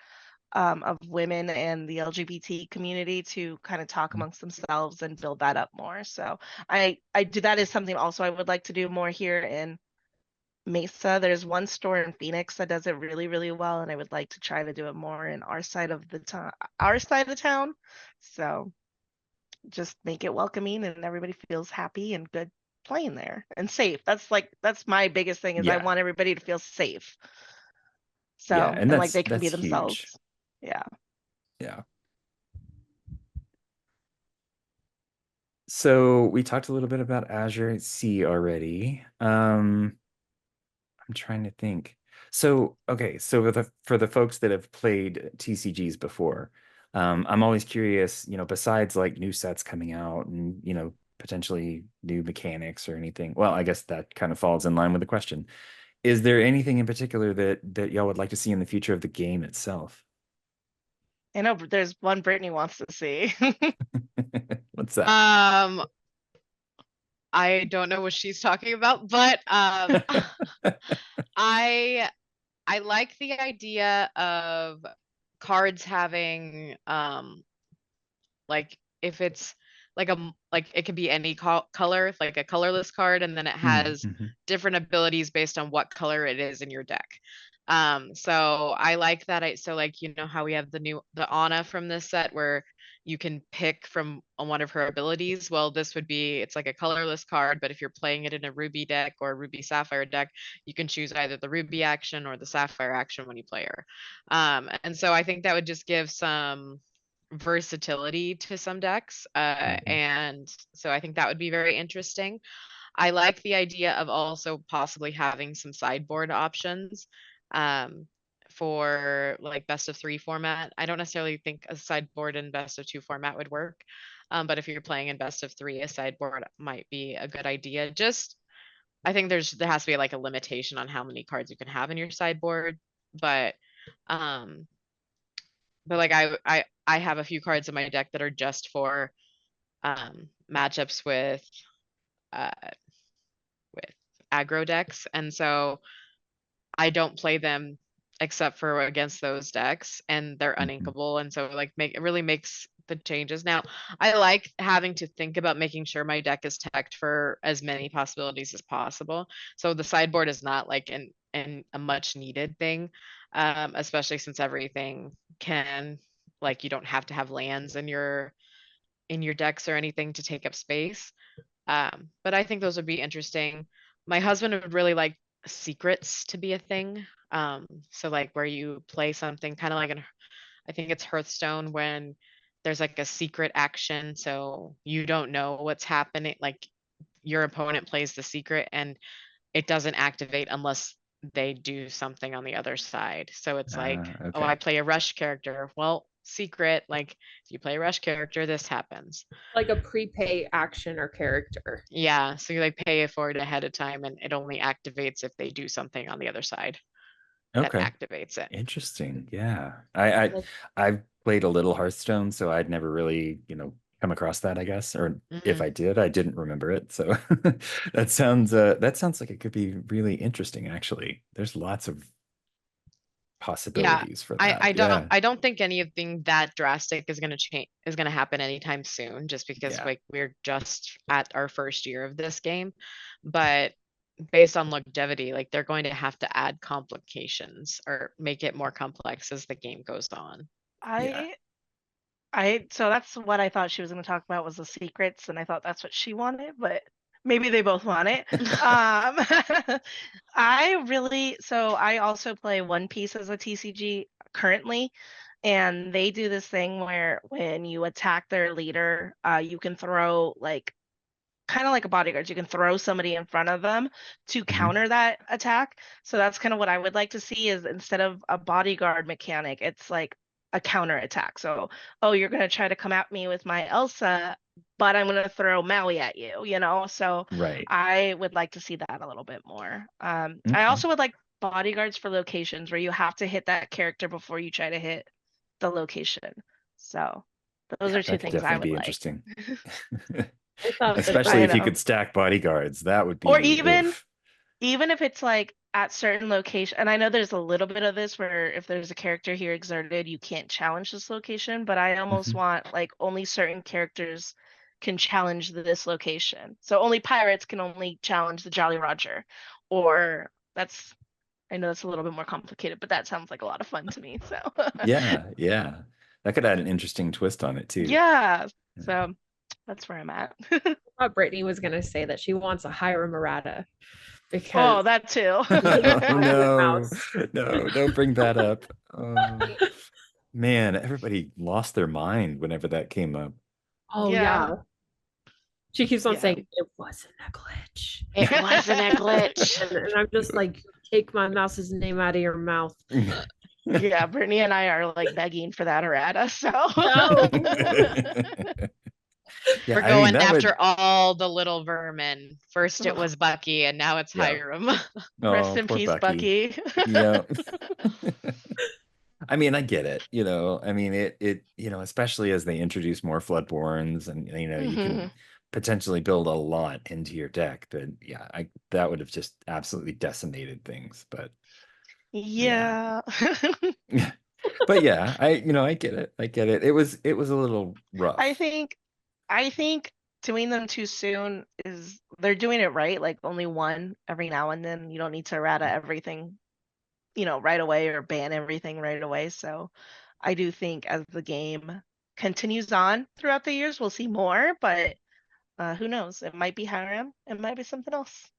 of women and the LGBT community to kind of talk amongst themselves and build that up more. So I do that is something also I would like to do more here in Mesa. There's one store in Phoenix that does it really, really well, and I would like to try to do it more in our side of the town. So just make it welcoming and everybody feels happy and good playing there and safe. That's my biggest thing is I want everybody to feel safe. So Yeah, and like they can be that's themselves. huge. Yeah. Yeah. So we talked a little bit about Azure C already. I'm trying to think. So, okay, so for the folks that have played TCGs before, I'm always curious, besides like new sets coming out and, potentially new mechanics or anything. Well, I guess that kind of falls in line with the question. Is there anything in particular that y'all would like to see in the future of the game itself? I know there's one Brittney wants to see. What's that? I don't know what she's talking about, but I like the idea of cards having like if it's like it could be any color, like a colorless card, and then it has Mm-hmm. different abilities based on what color it is in your deck. So I like that. So like, how we have the Anna from this set where you can pick from one of her abilities. Well, this would be, it's like a colorless card, but if you're playing it in a Ruby deck or a Ruby Sapphire deck, you can choose either the Ruby action or the Sapphire action when you play her. And so I think that would just give some versatility to some decks. And so I think that would be very interesting. I like the idea of also possibly having some sideboard options for like best of 3 format. I don't necessarily think a sideboard in best of 2 format would work. But if you're playing in best of 3, a sideboard might be a good idea. Just, I think there has to be like a limitation on how many cards you can have in your sideboard. But like I have a few cards in my deck that are just for matchups with aggro decks, and so I don't play them except for against those decks, and they're uninkable, and so like it really makes the changes. Now, I like having to think about making sure my deck is teched for as many possibilities as possible. So the sideboard is not like a much needed thing, especially since everything can, like, you don't have to have lands in your decks or anything to take up space. But I think those would be interesting. My husband would really like secrets to be a thing. So like where you play something kind of like I think it's Hearthstone, when there's like a secret action, so you don't know what's happening. Like your opponent plays the secret and it doesn't activate unless they do something on the other side. So it's like, oh, I Okay. play a rush character. Well, secret, like if you play a rush character, this happens. Like a prepay action or character. Yeah, so you like pay for it ahead of time and it only activates if they do something on the other side that Okay. activates it. Interesting. Yeah. I've played a little Hearthstone, so I'd never really, come across that, I guess. Or if I did, I didn't remember it. So that sounds like it could be really interesting, actually. There's lots of Yeah, possibilities for that. Yeah. I don't think anything that drastic is gonna happen anytime soon, just because Yeah. like we're just at our first year of this game. But based on longevity, like they're going to have to add complications or make it more complex as the game goes on. Yeah. So that's what I thought she was going to talk about, was the secrets, and I thought that's what she wanted, but maybe they both want it. I also play One Piece as a TCG currently, and they do this thing where when you attack their leader, you can throw like kind of like a bodyguard. You can throw somebody in front of them to counter that attack. So that's kind of what I would like to see, is instead of a bodyguard mechanic, it's like a counter attack. So, oh, you're going to try to come at me with my Elsa, but I'm going to throw Maui at you, So Right. I would like to see that a little bit more. I Okay. also would like bodyguards for locations where you have to hit that character before you try to hit the location. So those Yeah, are two that could things I definitely would be like. interesting. I thought that Especially I if you know. could stack bodyguards, that would Or be oof. even if it's like at certain location, and I know there's a little bit of this where if there's a character here exerted, you can't challenge this location, but I almost Mhm. want like only certain characters can challenge this location. So only pirates can only challenge the Jolly Roger. Or I know that's a little bit more complicated, but that sounds like a lot of fun to me. So Yeah, yeah. That could add an interesting twist on it too. yeah. Yeah. So that's where I'm at. thought Brittany was gonna say that she wants a Hiram errata because Oh, that too. Oh no, house. no, don't bring that up. Oh man, everybody lost their mind whenever that came up. Oh Yeah. yeah. She keeps on Yeah. saying it wasn't a glitch. It wasn't a glitch. And I'm just like, take my mouse's name out of your mouth. Yeah, Brittnay and I are like begging for that errata. So No. Yeah, We're I mean going that after would. all the little vermin. First it was Bucky, and now it's Yeah. Hiram. rest Oh, in poor peace, Bucky. Bucky. Yeah. I mean, I get it, I mean, especially as they introduce more Floodborns and, you Mhm. can potentially build a lot into your deck, but yeah, that would have just absolutely decimated things, but yeah. Yeah. But yeah, I get it. I get it. It was a little I rough. think I think doing them too soon is they're doing it right, like only one every now and then. You don't need to errata everything, right away or ban everything right away. So I do think as the game continues on throughout the years, we'll see more, but who knows? It might be Hiram, it might be something else.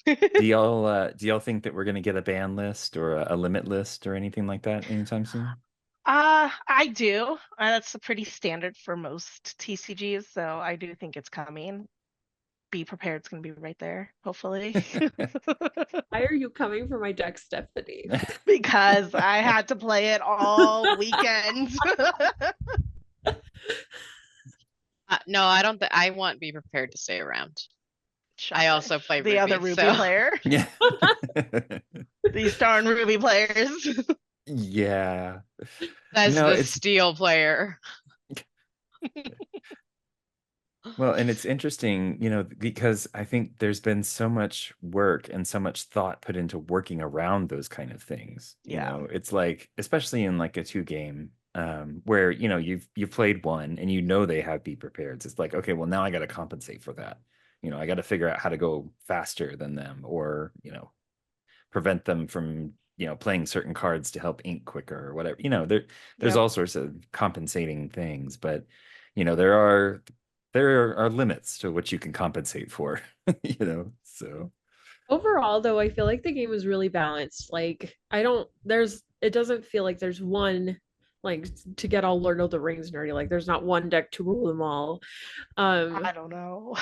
Do y'all think that we're gonna get a ban list or a limit list or anything like that anytime soon? I do. That's pretty standard for most TCGs, so I do think it's coming. Be prepared, it's gonna be right there, hopefully. Why are you coming for my deck, Stephanie? Because I had to play it all weekend. No, I don't. I want Be Prepared to stay around. I Shocker. also play the other Ruby, Ruby so player. Yeah. These darn Ruby players. Yeah. that's No, the it's Steel player. well, and it's interesting, because I think there's been so much work and so much thought put into working around those kind of things. Yeah. It's like, especially in like a two game, where you've played one and they have be prepared. It's like, okay, well now I got to compensate for that. I got to figure out how to go faster than them, or prevent them from playing certain cards to help ink quicker or whatever. There's Yep. all sorts of compensating things, but there are limits to what you can compensate for. So Overall, though, I feel like the game is really balanced. Like, it doesn't feel like there's one, like, to get all Lord of the Rings nerdy. Like, there's not one deck to rule them all. I don't know.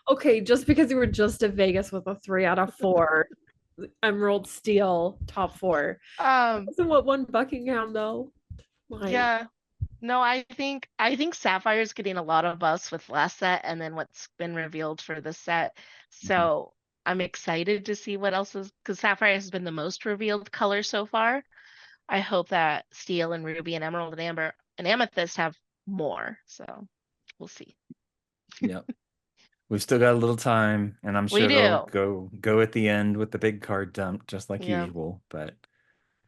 Okay, just because you were just at Vegas with a 3 out of 4 Emerald Steel top 4. Isn't what one Buckingham though? Like, yeah. No, I think Sapphire's getting a lot of buzz with last set and then what's been revealed for this set. So I'm excited to see what else is, because Sapphire has been the most revealed color so far. I hope that Steel and Ruby and Emerald and Amber and Amethyst have more. So we'll see. yeah, we've still got a little time, and I'm We sure they'll do. go at the end with the big card dump just like Yeah. usual, but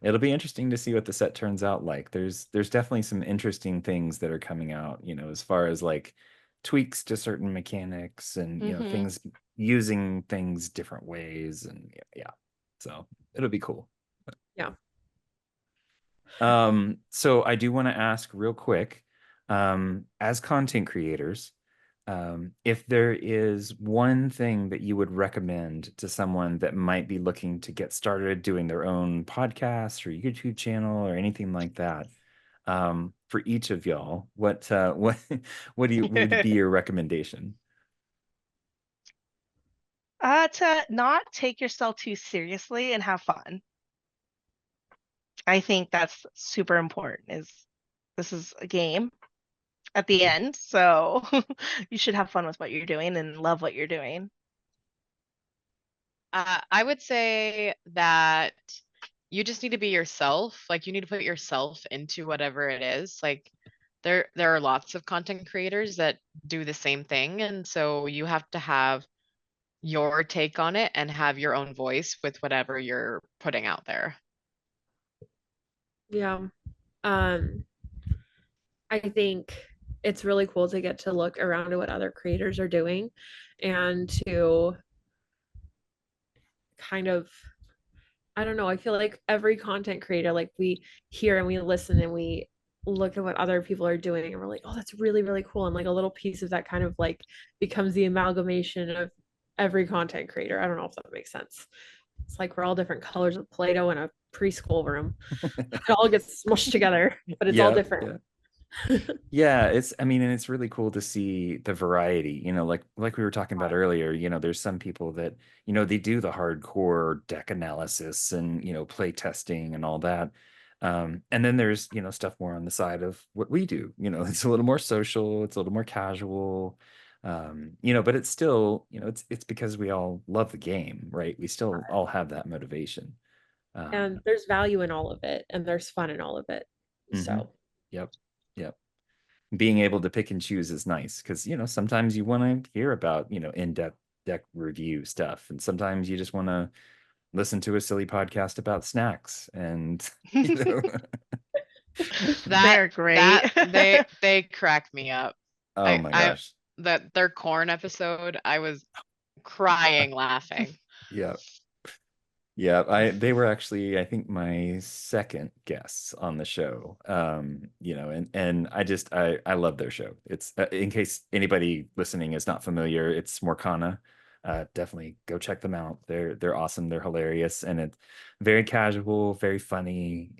it'll be interesting to see what the set turns out like. There's definitely some interesting things that are coming out, as far as like tweaks to certain mechanics and Mhm. things, using things different ways, and yeah. So it'll be cool. yeah. So I do want to ask real quick, as content creators, if there is one thing that you would recommend to someone that might be looking to get started doing their own podcast or YouTube channel or anything like that, for each of y'all, what would be your recommendation? To not take yourself too seriously and have fun. I think that's super important. This is a game at the end, so you should have fun with what you're doing and love what you're doing. I would say that you just need to be yourself. Like, you need to put yourself into whatever it is. Like, there are lots of content creators that do the same thing, and so you have to have your take on it and have your own voice with whatever you're putting out there. Yeah. I think it's really cool to get to look around at what other creators are doing and to kind of, I don't know, I feel like every content creator, like, we hear and we listen and we look at what other people are doing and we're like, oh, that's really, really cool. And like a little piece of that kind of like becomes the amalgamation of every content creator. I don't know if that makes sense. It's like we're all different colors of Play-Doh in a preschool room. It all gets smushed together, but it's all Yeah, different. yeah. Yeah, I mean, and it's really cool to see the variety, like we were talking about earlier, there's some people that, they do the hardcore deck analysis and, play testing and all that. And then there's, stuff more on the side of what we do, it's a little more social, it's a little more casual. But it's still, it's because we all love the game, right? We still all have that motivation. And there's value in all of it, and there's fun in all of it. So, Yep. Yep. Being able to pick and choose is nice because sometimes you want to hear about in-depth deck review stuff, and sometimes you just want to listen to a silly podcast about snacks and They're great. They crack me up. oh my gosh. That their corn episode, I was crying laughing. Yeah. Yeah, they were actually, I think, my second guests on the show. And I love their show. It's in case anybody listening is not familiar, it's Lorcana. Definitely go check them out. They're awesome. They're hilarious, and it's very casual, very funny.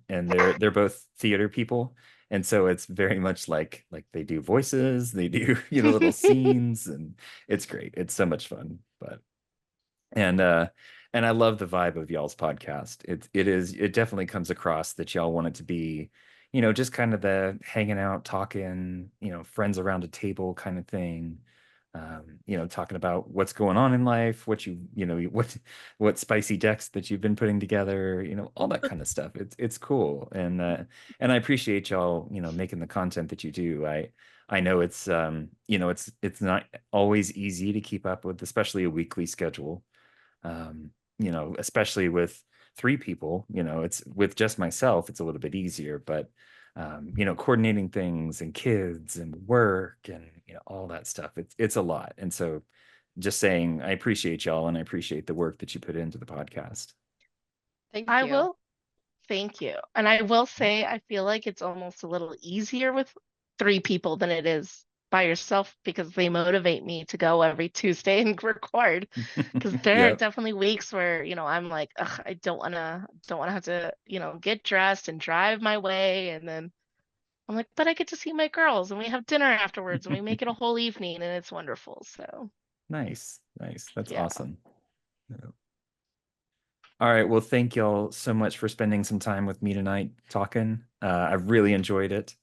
And they're both theater people, and so it's very much like they do voices, they do little scenes, and it's great. It's so much fun, and and I love the vibe of y'all's podcast. It definitely comes across that y'all want it to be, just kind of the hanging out, talking, friends around a table kind of thing. Talking about what's going on in life, what spicy decks that you've been putting together, all that kind of stuff. It's cool. And I appreciate y'all, making the content that you do. I know it's not always easy to keep up with, especially a weekly schedule. Especially with three people, it's with just myself, it's a little bit easier, but coordinating things and kids and work and all that stuff, it's a lot. And so just saying, I appreciate y'all and I appreciate the work that you put into the podcast. Thank I you. will. Thank you. And I will say, I feel like it's almost a little easier with three people than it is by yourself because they motivate me to go every Tuesday and record. Because there are Yep. definitely weeks where, I'm like, ugh, I don't wanna have to, get dressed and drive my way. And then I'm like, but I get to see my girls and we have dinner afterwards and we make it a whole evening and it's wonderful. So Nice. That's yeah. awesome. Yeah. All right. Well, thank y'all so much for spending some time with me tonight talking. I really enjoyed it.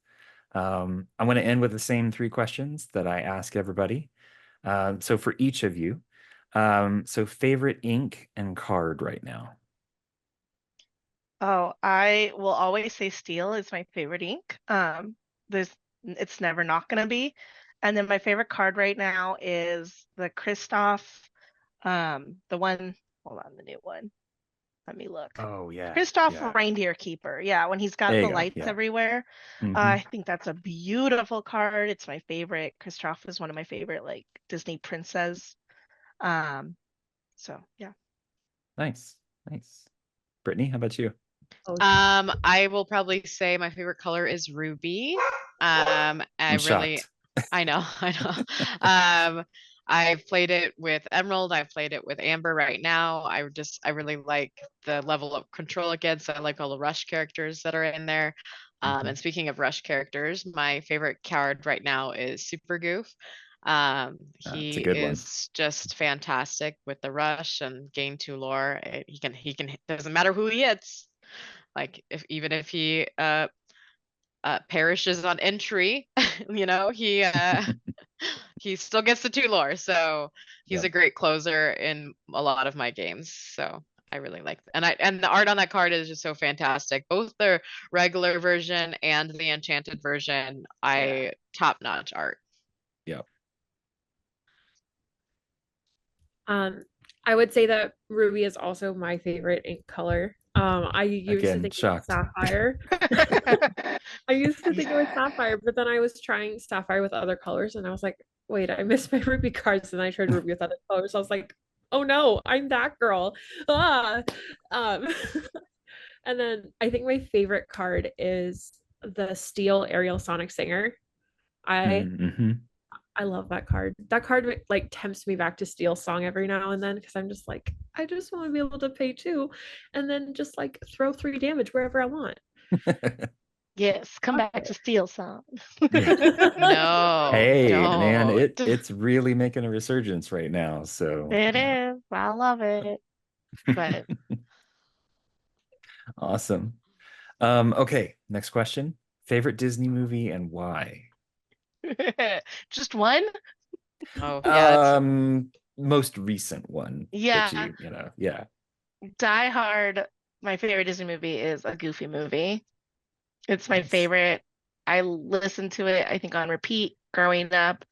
I'm going to end with the same three questions that I ask everybody. So for each of you, so favorite ink and card right now. Oh, I will always say steel is my favorite ink. There's it's never not gonna be. And then my favorite card right now is the Kristoff, the one, hold on, the new one. Let me look. Oh yeah. Kristoff Yeah. Reindeer Keeper. Yeah, when he's got There the you go. lights Yeah. everywhere. Mhm. I think that's a beautiful card. It's my favorite. Kristoff is one of my favorite like Disney princess. Um, so yeah. Nice. Brittnay, how about you? I will probably say my favorite color is ruby. I'm shocked. I know. I've played it with Emerald. I've played it with Amber right now. I really like the level of control it gets. I like all the rush characters that are in there. And speaking of rush characters, my favorite card right now is Super Goof. It's He a good one. is just fantastic with the rush and gain 2 lore. He can doesn't matter who he hits. Like even if he perishes on entry, he still gets the 2 lore. So he's Yep. a great closer in a lot of my games. So I really like and the art on that card is just so fantastic. Both the regular version and the enchanted version, top-notch art. Yep. I would say that ruby is also my favorite ink color. I used to Again, think it was shocked. sapphire. I used to think it was sapphire, but then I was trying sapphire with other colors and I was like, wait, I missed my ruby cards, and I tried ruby with other colors. So I was like, oh no, I'm that girl. Ah. And then I think my favorite card is the steel Ariel Sonic Singer. I Mm-hmm. I love that card. That card like tempts me back to Steel Song every now and then because I'm just like, I just want to be able to pay 2 and then just like throw 3 damage wherever I want. Yes, come back to Steel Song. No, Hey, man, don't. it's really making a resurgence right now. So It yeah. is. I love it. But Awesome. Okay, next question. Favorite Disney movie and why? just one? Oh, yeah, it's Most recent one that Yeah. you know, yeah. Die Hard, my favorite Disney movie is a Goofy movie. It's my Nice. favorite. I listened to it, I think, on repeat growing up.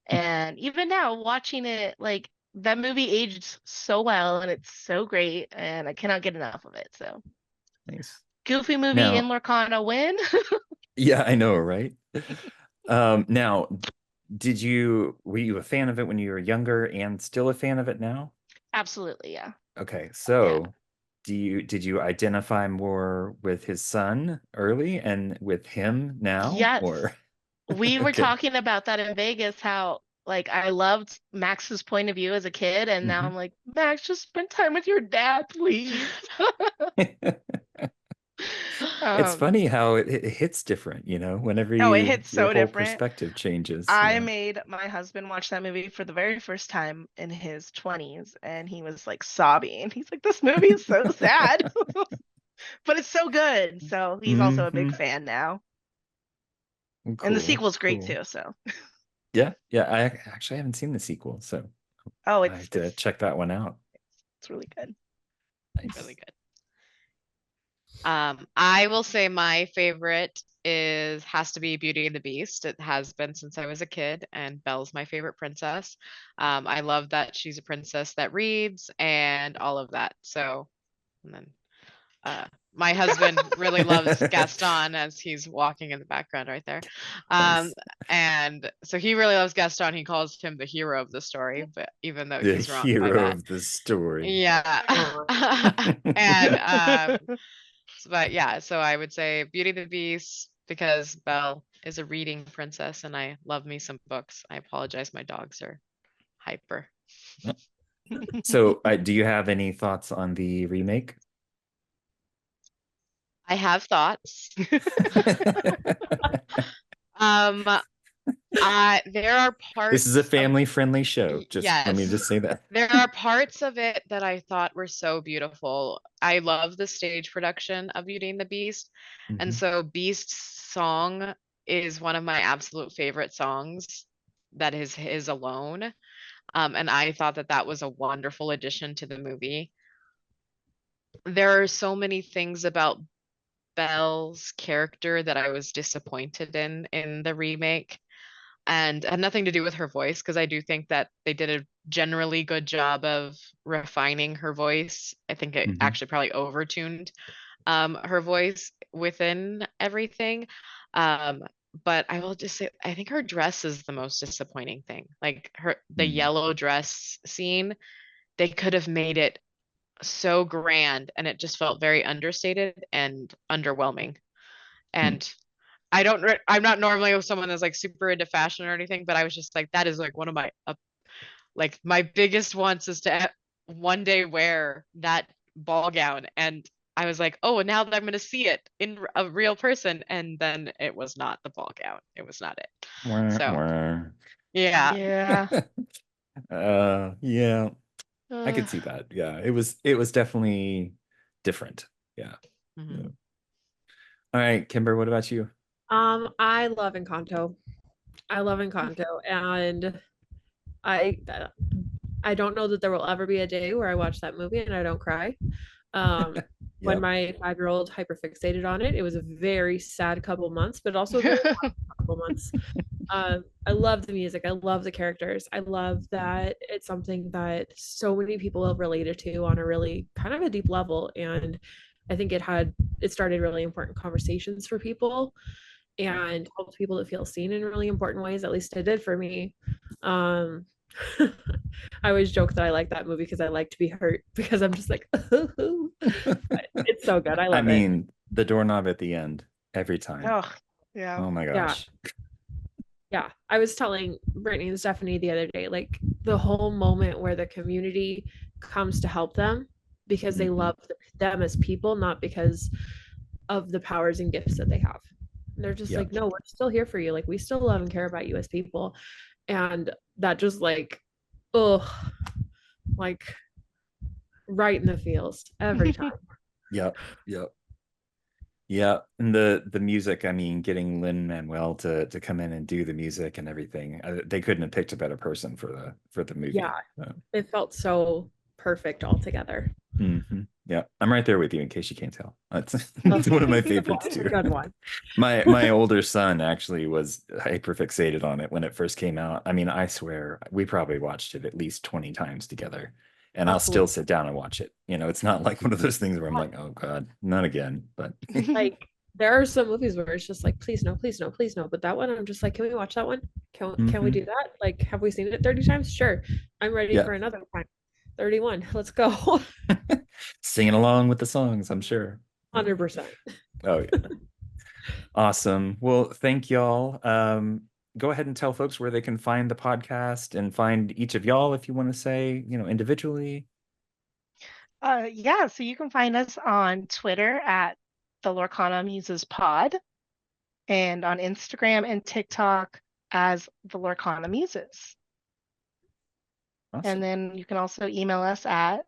And even now, watching it, like that movie aged so well and it's so great, and I cannot get enough of it. So, Nice. Goofy movie in Now, Lorcana win. yeah, I know, right? Now, were you a fan of it when you were younger and still a fan of it now? Absolutely, yeah. Okay, Yeah. so did you identify more with his son early and with him now, Yes. or We were okay? talking about that in Vegas, how like I loved Max's point of view as a kid, and now Mhm. I'm like, Max, just spend time with your dad, please. It's Um, funny how it hits different, you know, whenever oh, it hits your so whole different. perspective changes. I Yeah. made my husband watch that movie for the very first time in his 20s, and he was like sobbing. He's like, this movie is so sad, but it's so good. So he's also a big Hmm. fan now. And the Cool, sequel's great cool. too, so. Yeah, yeah. I actually haven't seen the sequel, so Oh, I have to check that one out. it's really good. really Nice. good. I will say my favorite has to be Beauty and the Beast. It has been since I was a kid, and Belle's my favorite princess. I love that she's a princess that reads and all of that. So, and then my husband really loves Gaston as he's walking in the background right there. Nice. And so he really loves Gaston. He calls him the hero of the story, but even though The he's wrong by hero that. of the story. Yeah. And but yeah, so I would say Beauty and the Beast because Belle is a reading princess and I love me some books. I apologize, my dogs are hyper. So, do you have any thoughts on the remake? I have thoughts. Um, there are This is a parts of family-friendly show. Just let me yes, just say that. there are parts of it that I thought were so beautiful. I love the stage production of Beauty and the Beast, and Mhm. so Beast's song is one of my absolute favorite songs. That is his alone. And I thought that that was a wonderful addition to the movie. There are so many things about Belle's character that I was disappointed in the remake, and had nothing to do with her voice because I do think that they did a generally good job of refining her voice. I think it Mhm. actually probably overtuned her voice within everything. Um, but I will just say I think her dress is the most disappointing thing. Like the Mhm. yellow dress scene, they could have made it so grand and it just felt very understated and underwhelming. Mhm. And I'm not normally someone that's like super into fashion or anything, but I was just like that is like one of my like my biggest wants is to one day wear that ball gown. And I was like, oh, now that I'm going to see it in a real person, and then it was not the ball gown. It was not it. Wah, So wah. yeah. Yeah. Yeah, I Uh, could see that. Yeah, it was definitely different. Yeah. Yeah. Mhm. All right, Kimber, what about you? I love Encanto. I love Encanto, and I I don't know that there will ever be a day where I watch that movie and I don't cry. Um, when Yep. my 5-year-old hyperfixated on it, it was a very sad couple months, but also a very happy couple months. I love the music. I love the characters. I love that it's something that so many people have related to on a really kind of a deep level. And I think it started really important conversations for people and helped people to feel seen in really important ways. At least it did for me. Um, I always joke that I like that movie because I like to be hurt because I'm just like, it's so good. I I love it. mean, the doorknob at the end every time. oh, yeah. Oh my Yeah. gosh. Yeah. I was telling Brittnay and Stephanie the other day, like the whole moment where the community comes to help them because they Mhm. love them as people, not because of the powers and gifts that they have. And they're just Yeah. like, no, we're still here for you. Like, we still love and care about you as people. And that just like, oh, like right in the feels every time. Yep. Yep. Yeah, and the music, I mean, getting Lin-Manuel to come in and do the music and everything, they couldn't have picked a better person for the movie. Yeah, it felt so perfect altogether. Yeah, I'm right there with you in case you can't tell. That's one of my favorites too. Good one. My older son actually was hyper fixated on it when it first came out. I mean, I swear we probably watched it at least 20 times together. And I'll still sit down and watch it. You know, it's not like one of those things where I'm like, oh God, not again. But like there are some movies where it's just like, please no, please no, please no. But that one, I'm just like, can we watch that one? Can we do that? Like, have we seen it 30 times? Sure. I'm ready for another time. 31. Let's go. Singing along with the songs, I'm sure. 100%. Oh yeah. Awesome. Well, thank y'all. Go ahead and tell folks where they can find the podcast and find each of y'all if you want to say, individually. Yeah, so you can find us on Twitter at the Lorcana Muses Pod and on Instagram and TikTok as the Lorcana Muses. Awesome. And then you can also email us at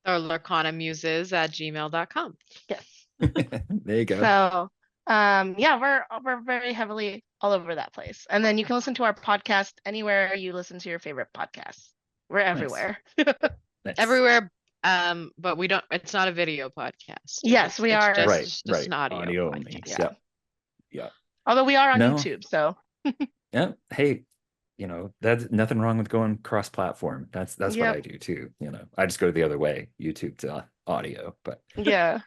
LorcanaMuses@gmail.com. Yes. There you go. So yeah, we're very heavily all over that place. And then you can listen to our podcast anywhere you listen to your favorite podcasts. We're everywhere. Nice. Everywhere, but it's not a video podcast. Yes, we are. Just an audio only. podcast. Yeah. Although we are on YouTube, so yeah. Hey, that's nothing wrong with going cross-platform. That's what I do too. I just go the other way, YouTube to audio. But yeah.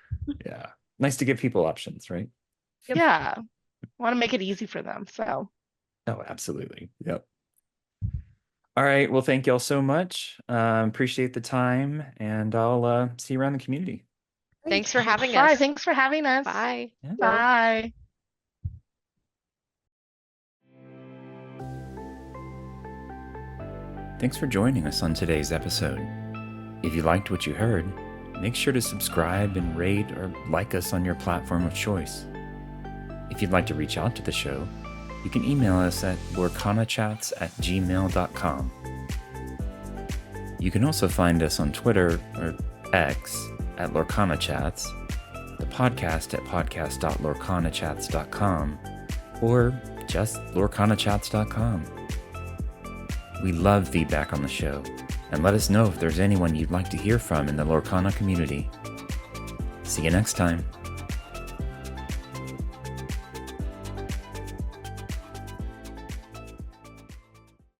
Yeah. Nice to give people options, right? Yep. Yeah. Want to make it easy for them. So oh, absolutely. Yep. All right. Well, thank y'all so much. Appreciate the time, and I'll see you around the community. Thanks for having us. Bye. Thanks for having us. Bye. Yeah. Bye. Thanks for joining us on today's episode. If you liked what you heard, make sure to subscribe and rate or like us on your platform of choice. If you'd like to reach out to the show, you can email us at LorcanaChats@gmail.com. You can also find us on Twitter or X at LorcanaChats, the podcast at podcast.lorcanachats.com, or just lorcanachats.com. We love feedback on the show, and let us know if there's anyone you'd like to hear from in the Lorcana community. See you next time.